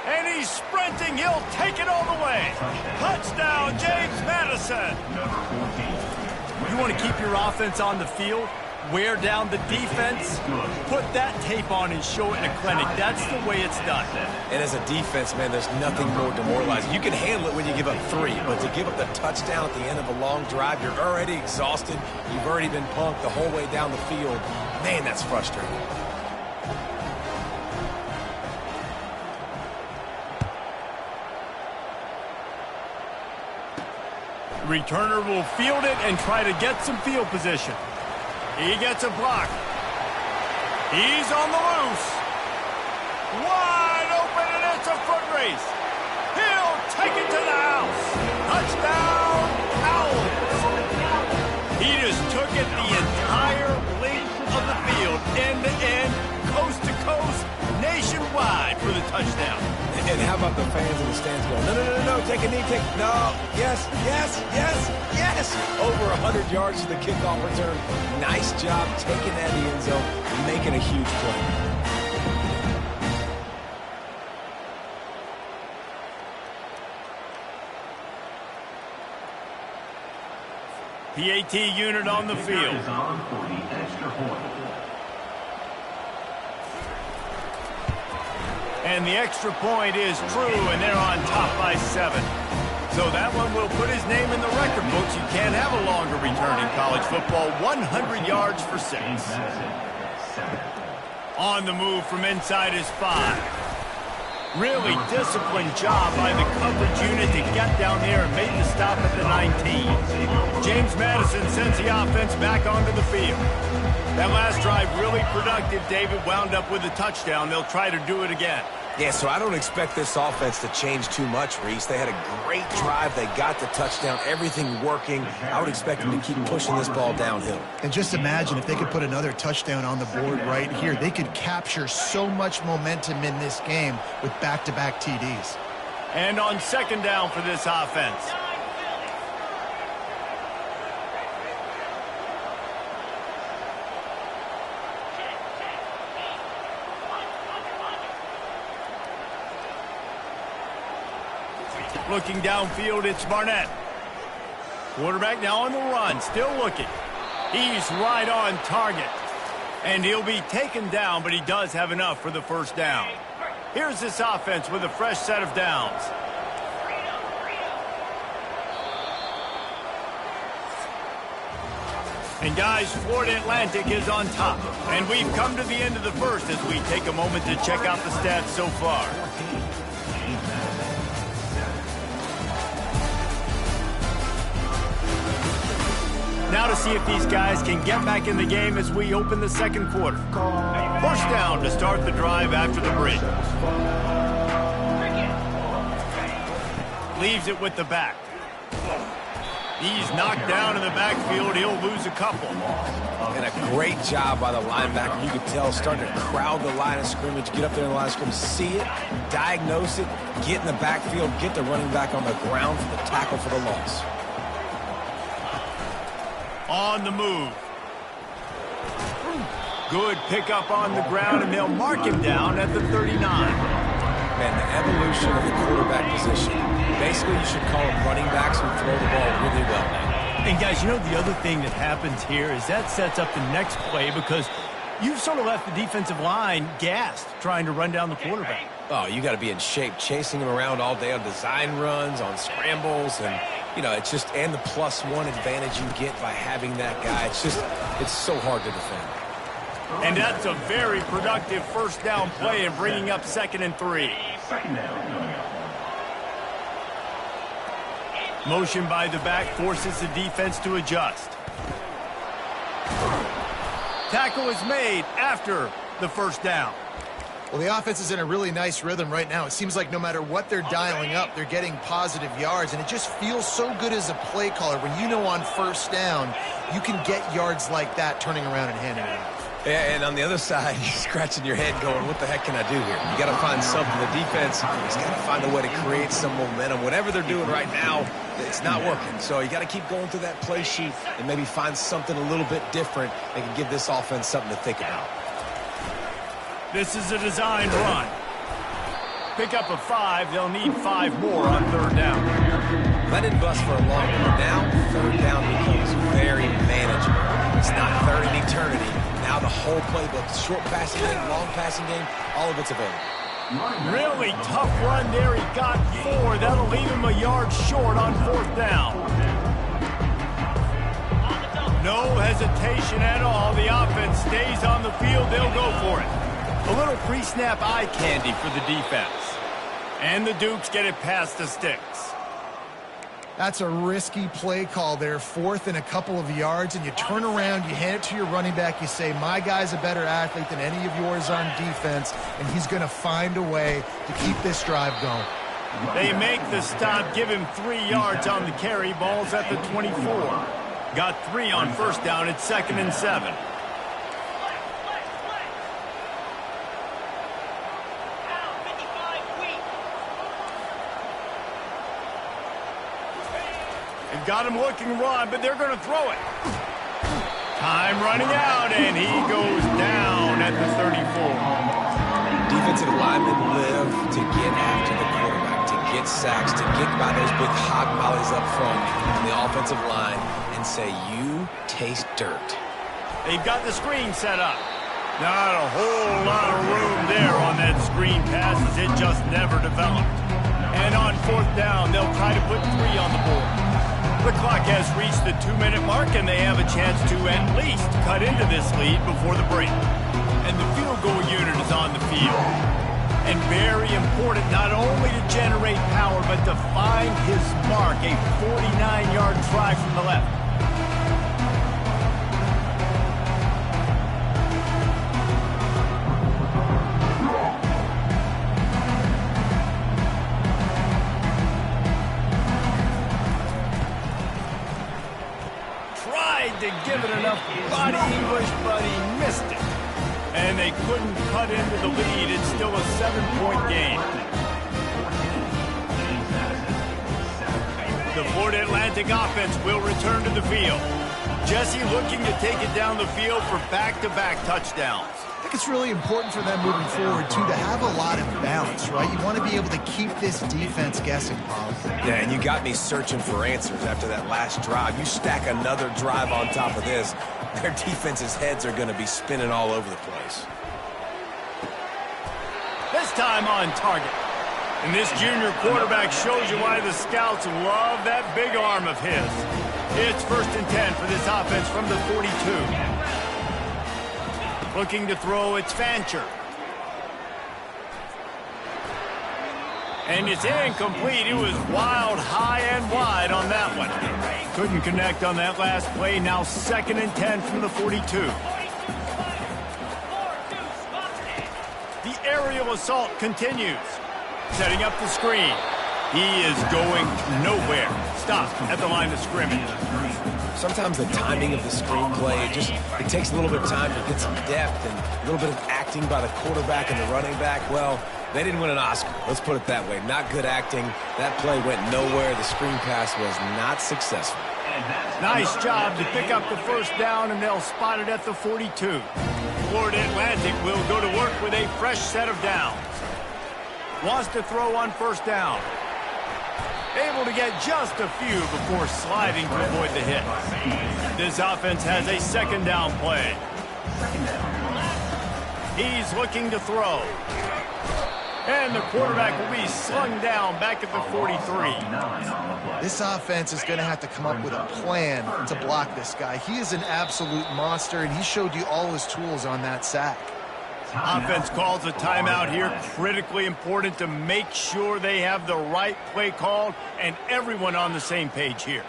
And he's sprinting. He'll take it all the way. Touchdown, James Madison. You want to keep your offense on the field? Wear down the defense? Put that tape on and show it in a clinic. That's the way it's done. And as a defense, man, there's nothing more demoralizing. You can handle it when you give up 3, but to give up the touchdown at the end of a long drive, you're already exhausted. You've already been punked the whole way down the field. Man, that's frustrating. Returner will field it and try to get some field position. He gets a block. He's on the loose. Wide open, and it's a foot race. He'll take it to the house. Touchdown, Owls. for the touchdown. And how about the fans in the stands going, no, no, no, no, take a knee, no, yes, yes, yes, yes. Over 100 yards to the kickoff return. Nice job taking that in the end zone and making a huge play. PAT unit on the field. And the extra point is true, and they're on top by 7. So that one will put his name in the record books. You can't have a longer return in college football. 100 yards for 6. On the move from inside his 5. Really disciplined job by the coverage unit to get down there and made the stop at the 19. James Madison sends the offense back onto the field. That last drive really productive. David wound up with a touchdown. They'll try to do it again. Yeah, so I don't expect this offense to change too much, Reese. They had a great drive. They got the touchdown. Everything working. I would expect them to keep pushing this ball downhill. And just imagine if they could put another touchdown on the board right here. They could capture so much momentum in this game with back-to-back TDs. And on second down for this offense. Looking downfield, it's Barnett. Quarterback now on the run, still looking. He's right on target. And he'll be taken down, but he does have enough for the first down. Here's this offense with a fresh set of downs. And guys, Florida Atlantic is on top. And we've come to the end of the first as we take a moment to check out the stats so far. Now to see if these guys can get back in the game as we open the second quarter. First down to start the drive after the break. Leaves it with the back. He's knocked down in the backfield. He'll lose a couple. And a great job by the linebacker. You could tell starting to crowd the line of scrimmage, get up there in the line of scrimmage, see it, diagnose it, get in the backfield, get the running back on the ground for the tackle for the loss. On the move. Good pickup on the ground, and they'll mark him down at the 39. Man, the evolution of the quarterback position. Basically, you should call them running backs who throw the ball really well now. And guys, you know the other thing that happens here is that sets up the next play because you've sort of left the defensive line gassed trying to run down the quarterback. Oh, you got to be in shape, chasing him around all day on design runs, on scrambles, and you know, it's just, and the +1 advantage you get by having that guy. It's so hard to defend. And that's a very productive first down play and bringing up 2nd and 3. Motion by the back forces the defense to adjust. Tackle is made after the first down. Well, the offense is in a really nice rhythm right now. It seems like no matter what they're dialing up, they're getting positive yards, and it just feels so good as a play caller when you know on first down you can get yards like that turning around and handing it off. Yeah, and on the other side, you're scratching your head going, what the heck can I do here? You got to find something. The defense has got to find a way to create some momentum. Whatever they're doing right now, it's not working. So you got to keep going through that play sheet and maybe find something a little bit different that can give this offense something to think about. This is a designed run. Pick up a 5. They'll need 5 more on third down. That didn't bust for a long time. Now, third down becomes very manageable. It's not third in eternity. Now the whole playbook, short passing game, long passing game, all of it's available. Really tough run there. He got 4. That'll leave him a yard short on fourth down. No hesitation at all. The offense stays on the field. They'll go for it. A little pre-snap eye candy for the defense. And the Dukes get it past the sticks. That's a risky play call there, 4th and a couple of yards, and you turn around, you hand it to your running back, you say, my guy's a better athlete than any of yours on defense, and he's going to find a way to keep this drive going. They make the stop, give him 3 yards on the carry. Ball's at the 24. Got 3 on first down. It's 2nd and 7. They've got him looking to run, but they're going to throw it. Time running out, and he goes down at the 34. Defensive linemen live to get after the quarterback, to get sacks, to get by those big hog mollies up front on the offensive line and say, you taste dirt. They've got the screen set up. Not a whole lot of room there on that screen pass as it just never developed. And on 4th down, they'll try to put 3 on the board. The clock has reached the 2-minute mark, and they have a chance to at least cut into this lead before the break. And the field goal unit is on the field. And very important not only to generate power, but to find his mark, a 49-yard try from the left. Tried to give it enough body English, but he missed it. And they couldn't cut into the lead. It's still a 7-point game. The Florida Atlantic offense will return to the field. Jesse looking to take it down the field for back-to-back touchdowns. I think it's really important for them moving forward, too, to have a lot of balance, right? You want to be able to keep this defense guessing, Paul. Yeah, and you got me searching for answers after that last drive. You stack another drive on top of this, their defense's heads are going to be spinning all over the place. This time on target. And this junior quarterback shows you why the scouts love that big arm of his. It's 1st and 10 for this offense from the 42. Looking to throw, it's Fancher. And it's incomplete. It was wild, high and wide on that one. Couldn't connect on that last play. Now 2nd and 10 from the 42. The aerial assault continues. Setting up the screen. He is going nowhere. Stop at the line of scrimmage. Sometimes the timing of the screenplay, it takes a little bit of time to get some depth and a little bit of acting by the quarterback and the running back. Well, they didn't win an Oscar. Let's put it that way. Not good acting. That play went nowhere. The screen pass was not successful. Nice job to pick up the 1st down, and they'll spot it at the 42. Florida Atlantic will go to work with a fresh set of downs. Wants to throw on 1st down. Able to get just a few before sliding to avoid the hit. This offense has a 2nd down play. He's looking to throw. And the quarterback will be slung down back at the 43. This offense is going to have to come up with a plan to block this guy. He is an absolute monster, and he showed you all his tools on that sack. Offense calls a timeout here. Critically important to make sure they have the right play called and everyone on the same page here.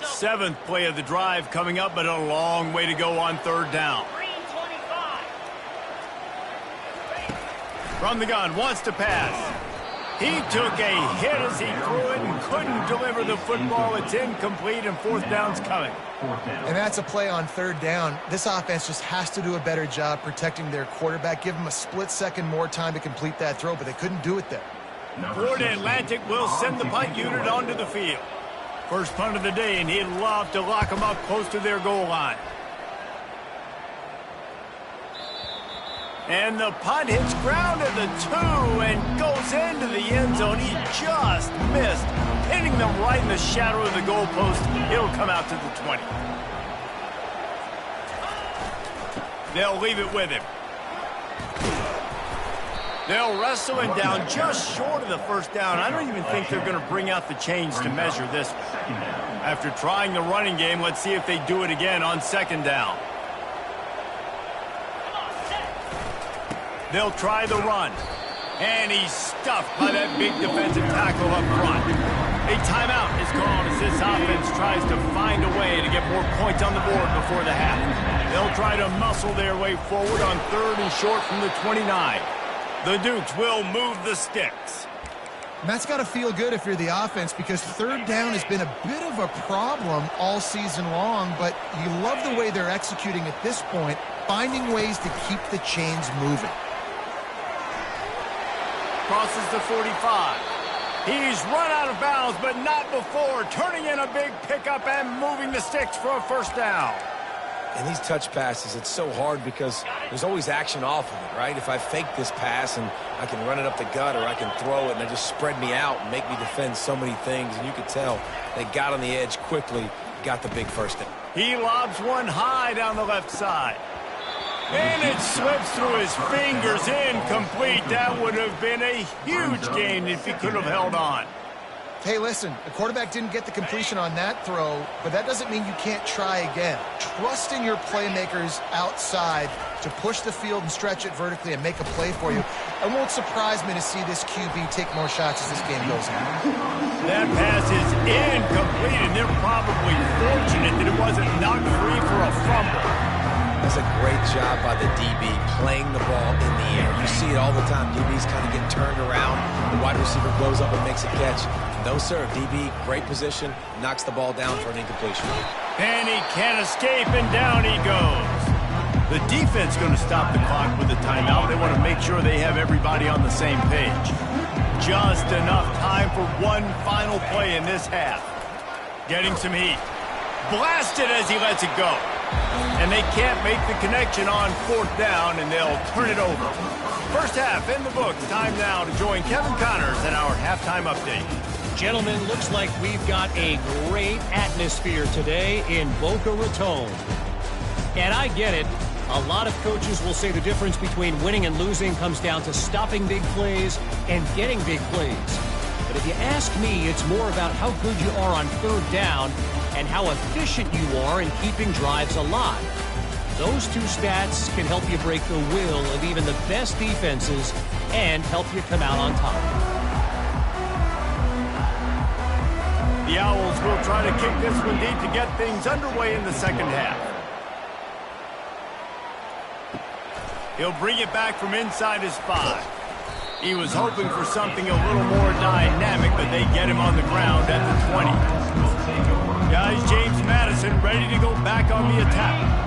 Seventh play of the drive coming up, but a long way to go on 3rd down. From the gun, wants to pass. He took a hit as he threw it and couldn't deliver the football. It's incomplete, and 4th down's coming. And that's a play on 3rd down. This offense just has to do a better job protecting their quarterback. Give him a split second more time to complete that throw, but they couldn't do it there. Florida Atlantic will send the punt unit onto the field. First punt of the day, and he'd love to lock them up close to their goal line. And the punt hits ground at the 2 and goes into the end zone. He just missed, hitting them right in the shadow of the goalpost. It'll come out to the 20. They'll leave it with him. They'll wrestle him down just short of the 1st down. I don't even think they're going to bring out the chains to measure this one. After trying the running game, let's see if they do it again on 2nd down. They'll try the run. And he's stuffed by that big defensive tackle up front. A timeout is called as this offense tries to find a way to get more points on the board before the half. They'll try to muscle their way forward on 3rd and short from the 29. The Dukes will move the sticks. And that's got to feel good if you're the offense, because 3rd down has been a bit of a problem all season long, but you love the way they're executing at this point, finding ways to keep the chains moving. crosses the 45. He's run out of bounds, but not before turning in a big pickup and moving the sticks for a first down. And these touch passes, it's so hard because there's always action off of it, right? If I fake this pass and I can run it up the gut, or I can throw it and they just spread me out and make me defend so many things. And you could tell they got on the edge quickly, got the big first down. He lobs one high down the left side. And it slips through his fingers, incomplete. That would have been a huge gain if he could have held on. Hey, listen, the quarterback didn't get the completion on that throw, but that doesn't mean you can't try again. Trust in your playmakers outside to push the field and stretch it vertically and make a play for you. It won't surprise me to see this QB take more shots as this game goes on. That pass is incomplete, and they're probably fortunate that it wasn't knocked free for a fumble. That's a great job by the DB playing the ball in the air. You see it all the time. DBs kind of get turned around. The wide receiver blows up and makes a catch. No, sir. DB, great position, knocks the ball down for an incompletion. And he can't escape, and down he goes. The defense going to stop the clock with a timeout. They want to make sure they have everybody on the same page. Just enough time for one final play in this half. Getting some heat. Blasted as he lets it go. And they can't make the connection on fourth down, and they'll turn it over. First half in the books. Time now to join Kevin Connors in our halftime update. Gentlemen, looks like we've got a great atmosphere today in Boca Raton. And I get it. A lot of coaches will say the difference between winning and losing comes down to stopping big plays and getting big plays. But if you ask me, it's more about how good you are on third down and how efficient you are in keeping drives alive. Those two stats can help you break the will of even the best defenses and help you come out on top. The Owls will try to kick this one deep to get things underway in the second half. He'll bring it back from inside his 5. He was hoping for something a little more dynamic, but they get him on the ground at the 20. Guys, James Madison ready to go back on the attack.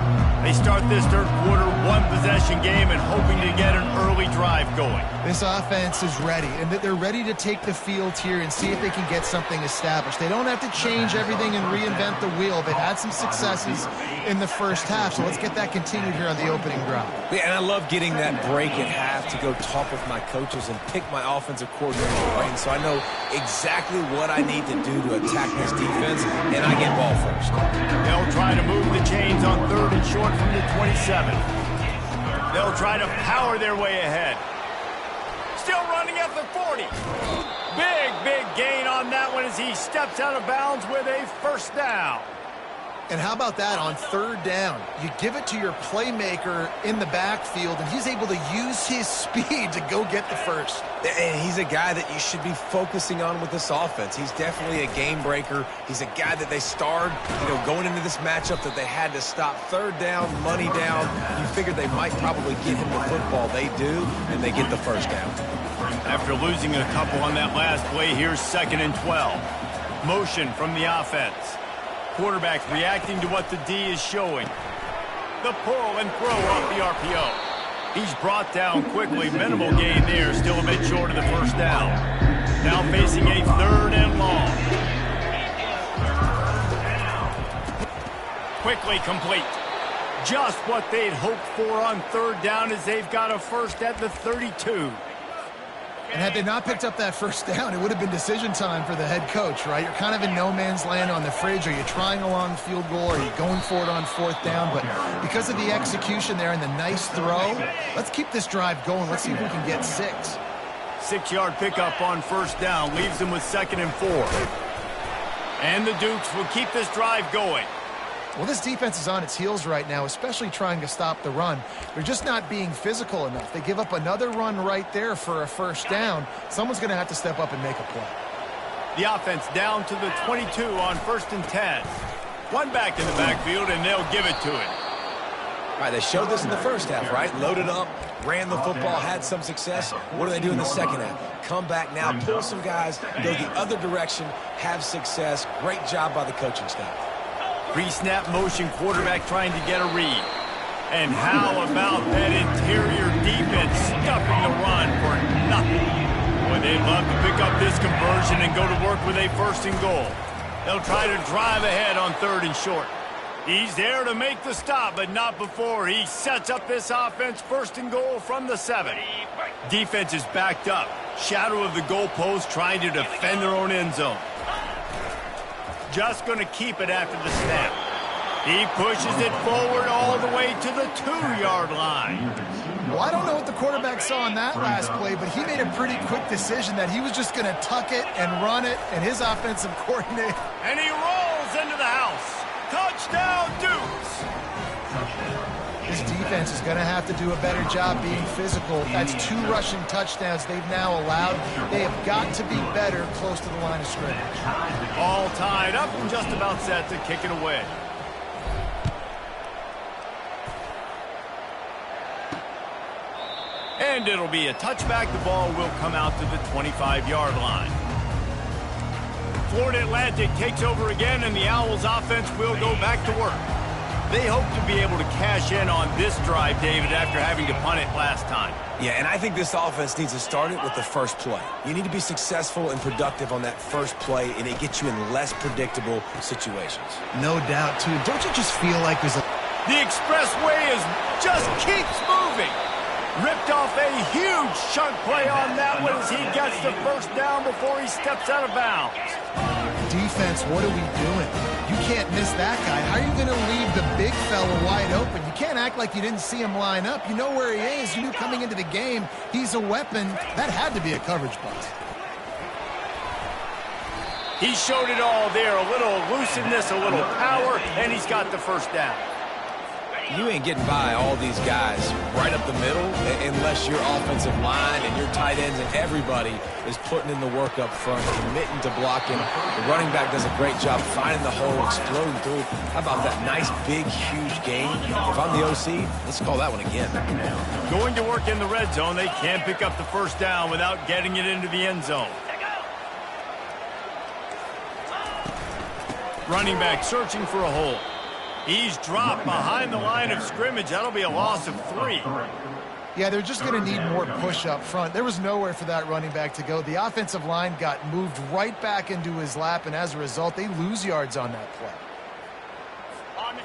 They start this third quarter one-possession game and hoping to get an early drive going. This offense is ready, and they're ready to take the field here and see if they can get something established. They don't have to change everything and reinvent the wheel. They've had some successes in the first half, so let's get that continued here on the opening drive. Yeah, and I love getting that break at half to go talk with my coaches and pick my offensive coordinator, right? And so I know exactly what I need to do to attack this defense, and I get ball first. They'll try to move the chains on third and short from the 27. They'll try to power their way ahead. Still running at the 40. Big gain on that one as he steps out of bounds with a first down. And how about that on third down? You give it to your playmaker in the backfield, and he's able to use his speed to go get the first. And he's a guy that you should be focusing on with this offense. He's definitely a game breaker. He's a guy that they starred, going into this matchup that they had to stop. Third down, money down. You figured they might probably get him the football. They do, and they get the first down. After losing a couple on that last play, here's 2nd and 12. Motion from the offense. Quarterback reacting to what the D is showing. The pull and throw off the RPO. He's brought down quickly. Minimal gain there. Still a bit short of the first down. Now facing a 3rd and long. Quickly complete. Just what they'd hoped for on third down as they've got a first at the 32. And had they not picked up that first down, it would have been decision time for the head coach, right? You're kind of in no man's land on the fridge. Are you trying a long field goal? Are you going for it on fourth down? But because of the execution there and the nice throw, let's keep this drive going. Let's see if we can get 6. 6-yard pickup on first down leaves them with 2nd and 4. And the Dukes will keep this drive going. Well, this defense is on its heels right now, especially trying to stop the run. They're just not being physical enough. They give up another run right there for a first down. Someone's going to have to step up and make a play. The offense down to the 22 on 1st and 10. One back in the backfield, and they'll give it to it. All right, they showed this in the first half, right? Loaded up, ran the football, had some success. What do they do in the second half? Come back now, pull some guys, go the other direction, have success. Great job by the coaching staff. Pre-snap motion, quarterback trying to get a read. And how about that interior defense stuffing the run for nothing? Boy, they'd love to pick up this conversion and go to work with a 1st and goal. They'll try to drive ahead on 3rd and short. He's there to make the stop, but not before he sets up this offense 1st and goal from the 7. Defense is backed up. Shadow of the goalpost trying to defend their own end zone. Just going to keep it after the snap. He pushes it forward all the way to the 2-yard line. Well, I don't know what the quarterback saw in that last play, but he made a pretty quick decision that he was just going to tuck it and run it, and his offensive coordinator. And he rolls into the house. Touchdown, Dukes. This defense is going to have to do a better job being physical. That's 2 rushing touchdowns they've now allowed. They have got to be better close to the line of scrimmage. All tied up and just about set to kick it away. And it'll be a touchback. The ball will come out to the 25-yard line. Florida Atlantic takes over again, and the Owls offense will go back to work. They hope to be able to cash in on this drive, David, after having to punt it last time. Yeah, and I think this offense needs to start it with the first play. You need to be successful and productive on that first play, and it gets you in less predictable situations. No doubt, too. Don't you just feel like there's a... The expressway just keeps moving. Ripped off a huge chunk play on that one as he gets the 1st down before he steps out of bounds. Defense, what are we doing? You can't miss that guy. How are you going to leave the big fella wide open? You can't act like you didn't see him line up. You know where he is. You knew coming into the game he's a weapon. That had to be a coverage bust. He showed it all there. A little elusiveness, a little power, and he's got the 1st down. You ain't getting by all these guys right up the middle unless your offensive line and your tight ends and everybody is putting in the work up front, committing to blocking. The running back does a great job finding the hole, exploding through. How about that nice, big, huge game? If I'm the OC, let's call that one again. Going to work in the red zone. They can't pick up the 1st down without getting it into the end zone. Running back searching for a hole. He's dropped behind the line of scrimmage. That'll be a loss of 3. Yeah, they're just going to need more push up front. There was nowhere for that running back to go. The offensive line got moved right back into his lap, and as a result, they lose yards on that play.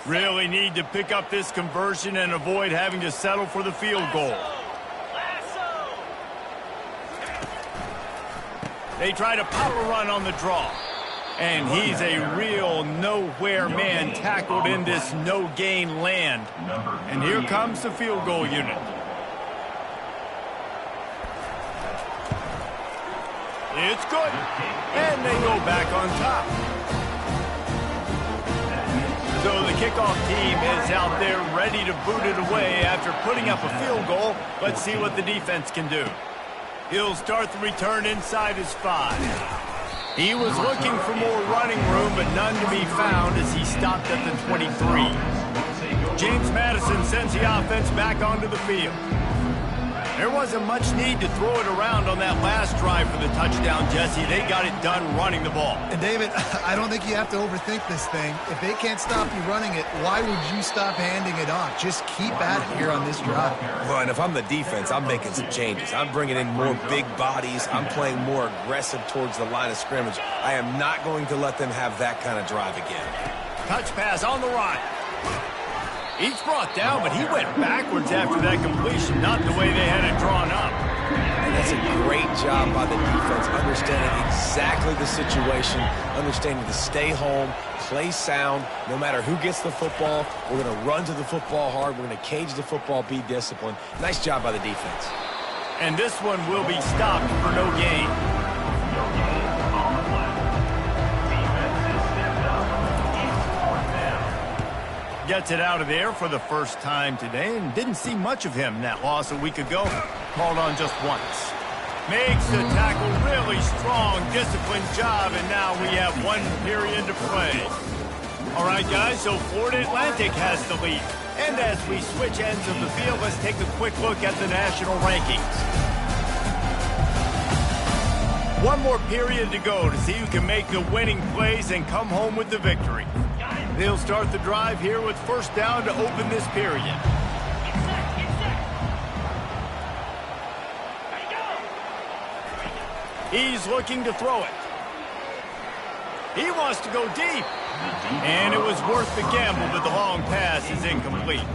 Really need to pick up this conversion and avoid having to settle for the field goal. They try to pop a run on the draw. And he's a real nowhere man tackled in this no-gain land. And here comes the field goal unit. It's good. And they go back on top. So the kickoff team is out there ready to boot it away after putting up a field goal. Let's see what the defense can do. He'll start the return inside his 5. He was looking for more running room, but none to be found as he stopped at the 23. James Madison sends the offense back onto the field. There wasn't much need to throw it around on that last drive for the touchdown, Jesse. They got it done running the ball. And, David, I don't think you have to overthink this thing. If they can't stop you running it, why would you stop handing it off? Just keep at it here on this drive. Well, and if I'm the defense, I'm making some changes. I'm bringing in more big bodies. I'm playing more aggressive towards the line of scrimmage. I am not going to let them have that kind of drive again. Touch pass on the right. He's brought down, but he went backwards after that completion, not the way they had it drawn up. And that's a great job by the defense, understanding exactly the situation, understanding to stay home, play sound. No matter who gets the football, we're going to run to the football hard. We're going to cage the football, be disciplined. Nice job by the defense. And this one will be stopped for no gain. Gets it out of there for the first time today, and didn't see much of him in that loss a week ago. Called on just once. Makes the tackle really strong, disciplined job, and now we have 1 period to play. All right, guys, so Florida Atlantic has the lead. And as we switch ends of the field, let's take a quick look at the national rankings. 1 more period to go to see who can make the winning plays and come home with the victory. They'll start the drive here with 1st down to open this period. He's looking to throw it. He wants to go deep. And it was worth the gamble, but the long pass is incomplete.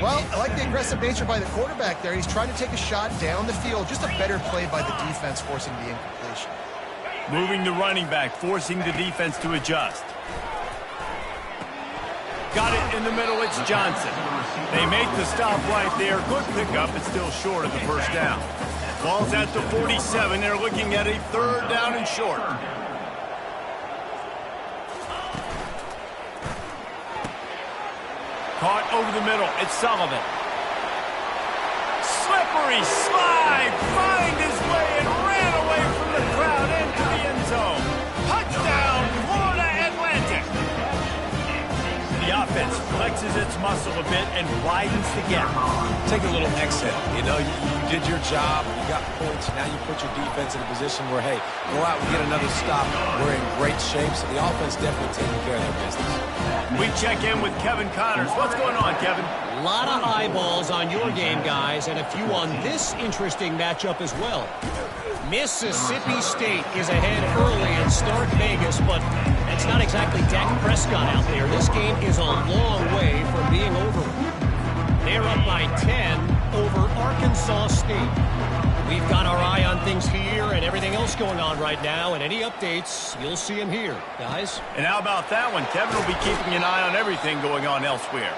Well, I like the aggressive nature by the quarterback there. He's trying to take a shot down the field. Just a better play by the defense, forcing the incompletion. Moving the running back, forcing the defense to adjust. Got it in the middle, it's Johnson. They make the stop right there. Good pickup, but still short of the first down. Ball's at the 47. They're looking at a 3rd down and short. Caught over the middle. It's Sullivan. Slippery slide. Find his way and ran away from the crowd into the end zone. Touchdown, Florida Atlantic. The offense flexes its muscle a bit and widens the gap. Take a little exhale. You know, you did your job. You got points. Now you put your defense in a position where, hey, go out and get another stop. We're in great shape, so the offense definitely taking care of their business. We check in with Kevin Connors. What's going on, Kevin? A lot of eyeballs on your game, guys, and a few on this interesting matchup as well. Mississippi State is ahead early in Stark Vegas, but that's not exactly Dak Prescott out there. This game is a long way from being over. They're up by 10 over Arkansas State. We've got our eye on things here and everything else going on right now, and any updates, you'll see them here, guys. And how about that one? Kevin will be keeping an eye on everything going on elsewhere.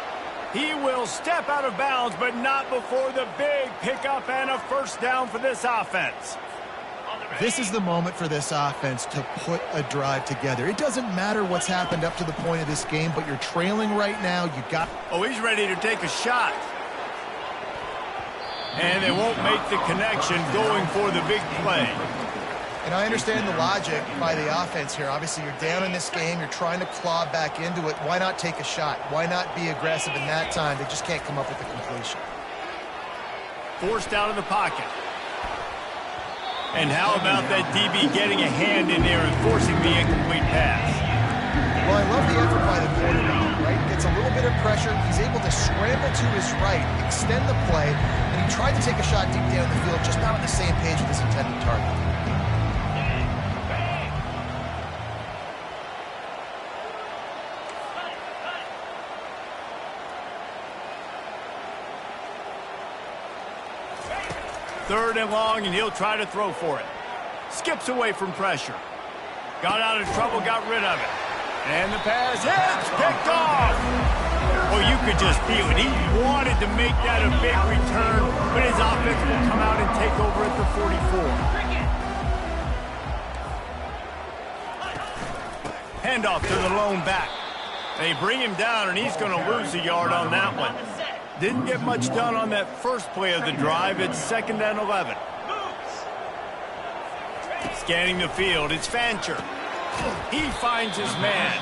He will step out of bounds, but not before the big pickup and a 1st down for this offense. This is the moment for this offense to put a drive together. It doesn't matter what's happened up to the point of this game, but you're trailing right now. You got... Oh, he's ready to take a shot. And they won't make the connection going for the big play. And I understand the logic by the offense here. Obviously, you're down in this game. You're trying to claw back into it. Why not take a shot? Why not be aggressive in that time? They just can't come up with the completion. Forced out of the pocket. And how about that DB getting a hand in there and forcing the incomplete pass? Well, I love the effort by the quarterback, right? Gets a little bit of pressure. He's able to scramble to his right, extend the play, and he tried to take a shot deep down the field, just not on the same page with his intended target. Third and long, and he'll try to throw for it. Skips away from pressure. Got out of trouble, got rid of it. And the pass hits, picked off. Oh, you could just feel it. He wanted to make that a big return, but his offense will come out and take over at the 44. Handoff to the lone back. They bring him down, and he's going to lose a yard on that one. Didn't get much done on that first play of the drive. It's 2nd and 11. Scanning the field, it's Fancher. He finds his man.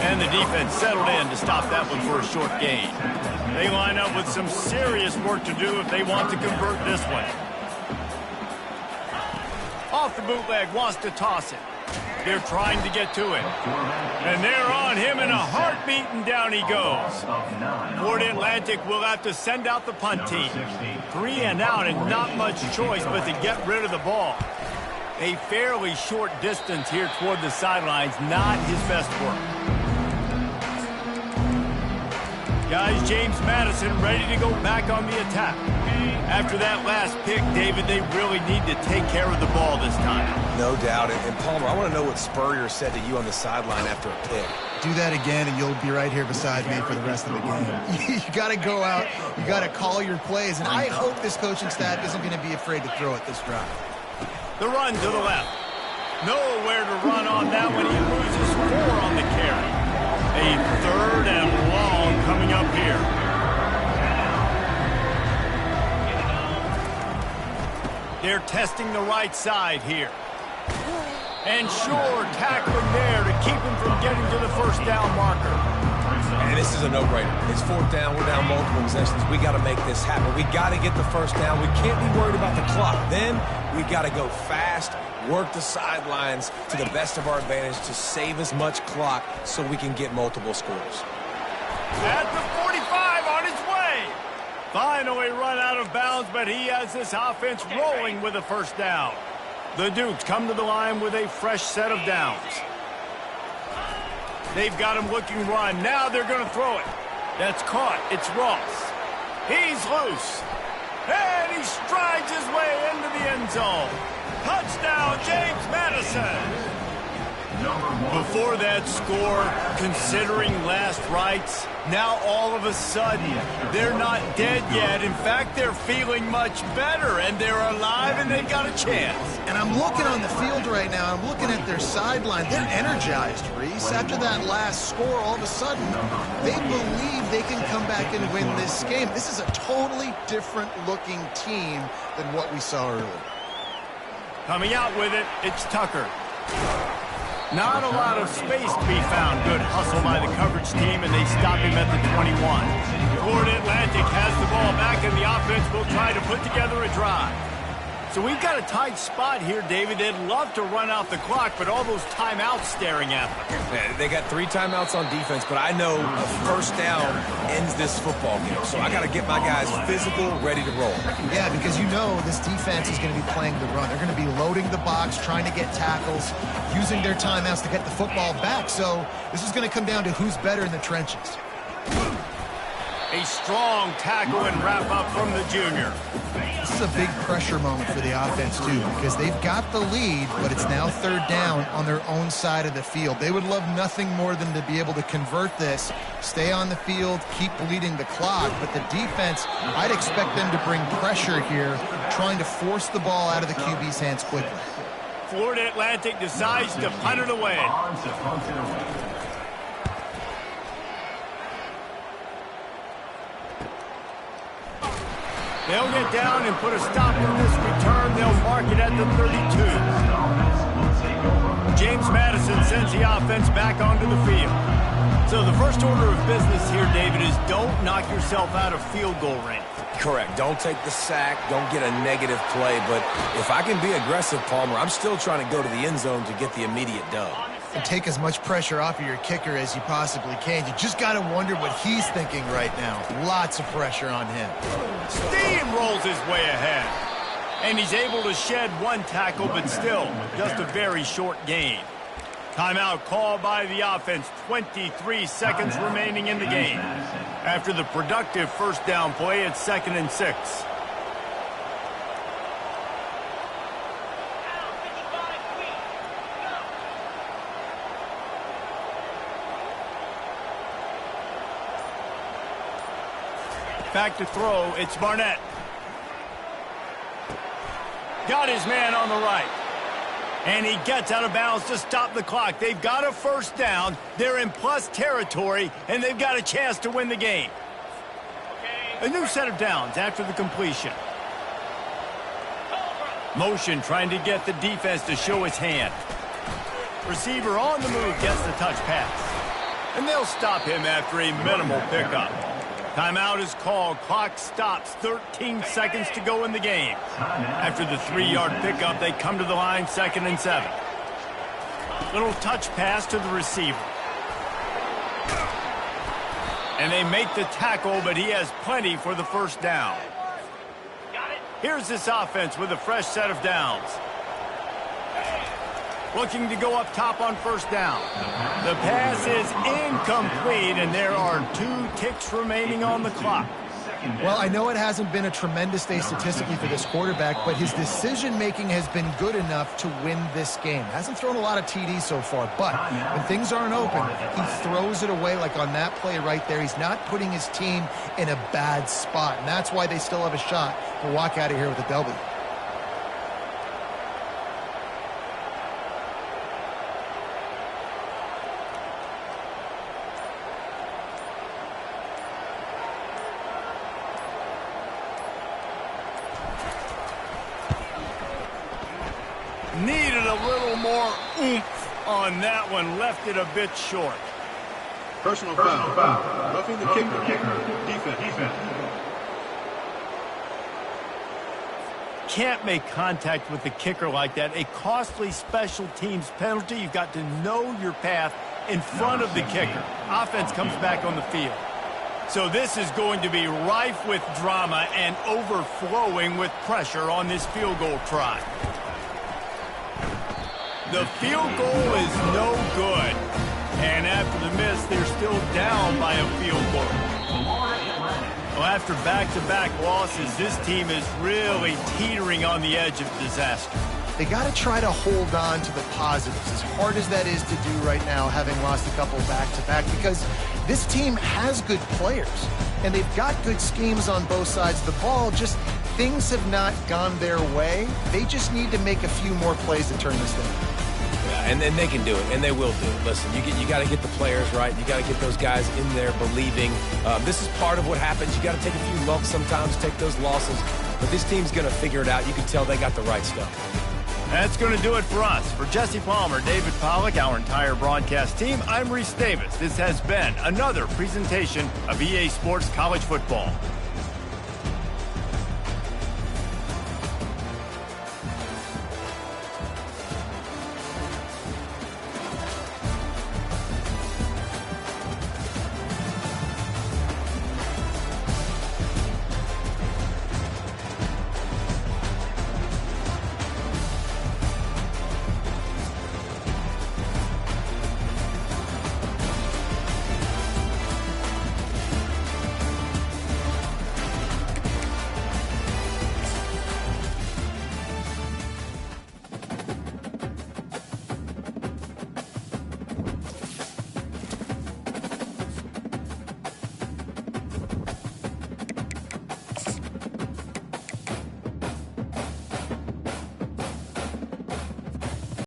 And the defense settled in to stop that one for a short gain. They line up with some serious work to do if they want to convert this one. Off the bootleg, wants to toss it. They're trying to get to him. And they're on him in a heartbeat, and down he goes. Florida Atlantic will have to send out the punt team. 3 and out, and not much choice but to get rid of the ball. A fairly short distance here toward the sidelines, not his best work. Guys, James Madison ready to go back on the attack. After that last pick, David, they really need to take care of the ball this time. No doubt. And Palmer, I want to know what Spurrier said to you on the sideline after a pick. Do that again, and you'll be right here beside me for the rest of the game. You got to go out. You got to call your plays. And I hope this coaching staff isn't going to be afraid to throw it this drive. The run to the left. Nowhere to run on that one. He loses 4 on the carry. A 3rd and long coming up here. They're testing the right side here. And sure, tackling there to keep him from getting to the 1st down marker. And this is a no-brainer. It's 4th down. We're down multiple possessions. We got to make this happen. We got to get the 1st down. We can't be worried about the clock. Then we got to go fast, work the sidelines to the best of our advantage to save as much clock so we can get multiple scores. At the 45 on his way. Finally run out of bounds, but he has this offense rolling with a 1st down. The Dukes come to the line with a fresh set of downs. They've got him looking run. Now they're going to throw it. That's caught. It's Ross. He's loose. And he strides his way into the end zone. Touchdown, James Madison. Before that score, considering last rites, now all of a sudden, they're not dead yet. In fact, they're feeling much better, and they're alive, and they've got a chance. And I'm looking on the field right now. I'm looking at their sideline. They're energized, Reese. After that last score, all of a sudden, they believe they can come back and win this game. This is a totally different-looking team than what we saw earlier. Coming out with it, it's Tucker. Not a lot of space to be found. Good hustle by the coverage team, and they stop him at the 21. Florida Atlantic has the ball back, and the offense will try to put together a drive. So we've got a tight spot here, David. They'd love to run out the clock, but all those timeouts staring at them. They got 3 timeouts on defense, but I know a first down ends this football game. So I got to get my guys physical, ready to roll. Yeah, because you know this defense is going to be playing the run. They're going to be loading the box, trying to get tackles, using their timeouts to get the football back. So this is going to come down to who's better in the trenches. A strong tackle and wrap-up from the junior. This is a big pressure moment for the offense, too, because they've got the lead, but it's now 3rd down on their own side of the field. They would love nothing more than to be able to convert this, stay on the field, keep bleeding the clock, but the defense, I'd expect them to bring pressure here, trying to force the ball out of the QB's hands quickly. Florida Atlantic decides to punt it away. They'll get down and put a stop on this return. They'll mark it at the 32. James Madison sends the offense back onto the field. So the first order of business here, David, is don't knock yourself out of field goal range. Correct. Don't take the sack. Don't get a negative play. But if I can be aggressive, Palmer, I'm still trying to go to the end zone to get the immediate dub. And take as much pressure off of your kicker as you possibly can. You just got to wonder what he's thinking right now. Lots of pressure on him. Steamrolls his way ahead. And he's able to shed 1 tackle, but still just a very short gain. Timeout called by the offense. 23 seconds remaining in the game. After the productive first down play, it's 2nd and 6. Back to throw, it's Barnett. Got his man on the right. And he gets out of bounds to stop the clock. They've got a first down. They're in plus territory, and they've got a chance to win the game. A new set of downs after the completion. Motion trying to get the defense to show his hand. Receiver on the move gets the touch pass. And they'll stop him after a minimal pickup. Timeout is called. Clock stops. 13 seconds to go in the game. After the 3-yard pickup, they come to the line 2nd and 7. Little touch pass to the receiver. And they make the tackle, but he has plenty for the first down. Here's this offense with a fresh set of downs. Looking to go up top on first down. The pass is incomplete, and there are 2 ticks remaining on the clock. Well, I know it hasn't been a tremendous day statistically for this quarterback, but his decision-making has been good enough to win this game. Hasn't thrown a lot of TDs so far, but when things aren't open, he throws it away like on that play right there. He's not putting his team in a bad spot, and that's why they still have a shot to walk out of here with a W. Needed a little more oomph on that one. Left it a bit short. Personal foul. Roughing the kicker. Defense. Can't make contact with the kicker like that. A costly special teams penalty. You've got to know your path in front of the kicker. Offense comes back on the field. So this is going to be rife with drama and overflowing with pressure on this field goal try. The field goal is no good. And after the miss, they're still down by a field goal. Well, after back-to-back losses, this team is really teetering on the edge of disaster. They got to try to hold on to the positives, as hard as that is to do right now, having lost a couple back-to-back, because this team has good players, and they've got good schemes on both sides of the ball. Just things have not gone their way. They just need to make a few more plays to turn this thing. Yeah, and they can do it, and they will do it. Listen, you got to get the players right. You got to get those guys in there believing. This is part of what happens. You got to take a few lumps sometimes, take those losses, but this team's going to figure it out. You can tell they got the right stuff. That's going to do it for us. For Jesse Palmer, David Pollack, our entire broadcast team, I'm Reese Davis. This has been another presentation of EA Sports College Football.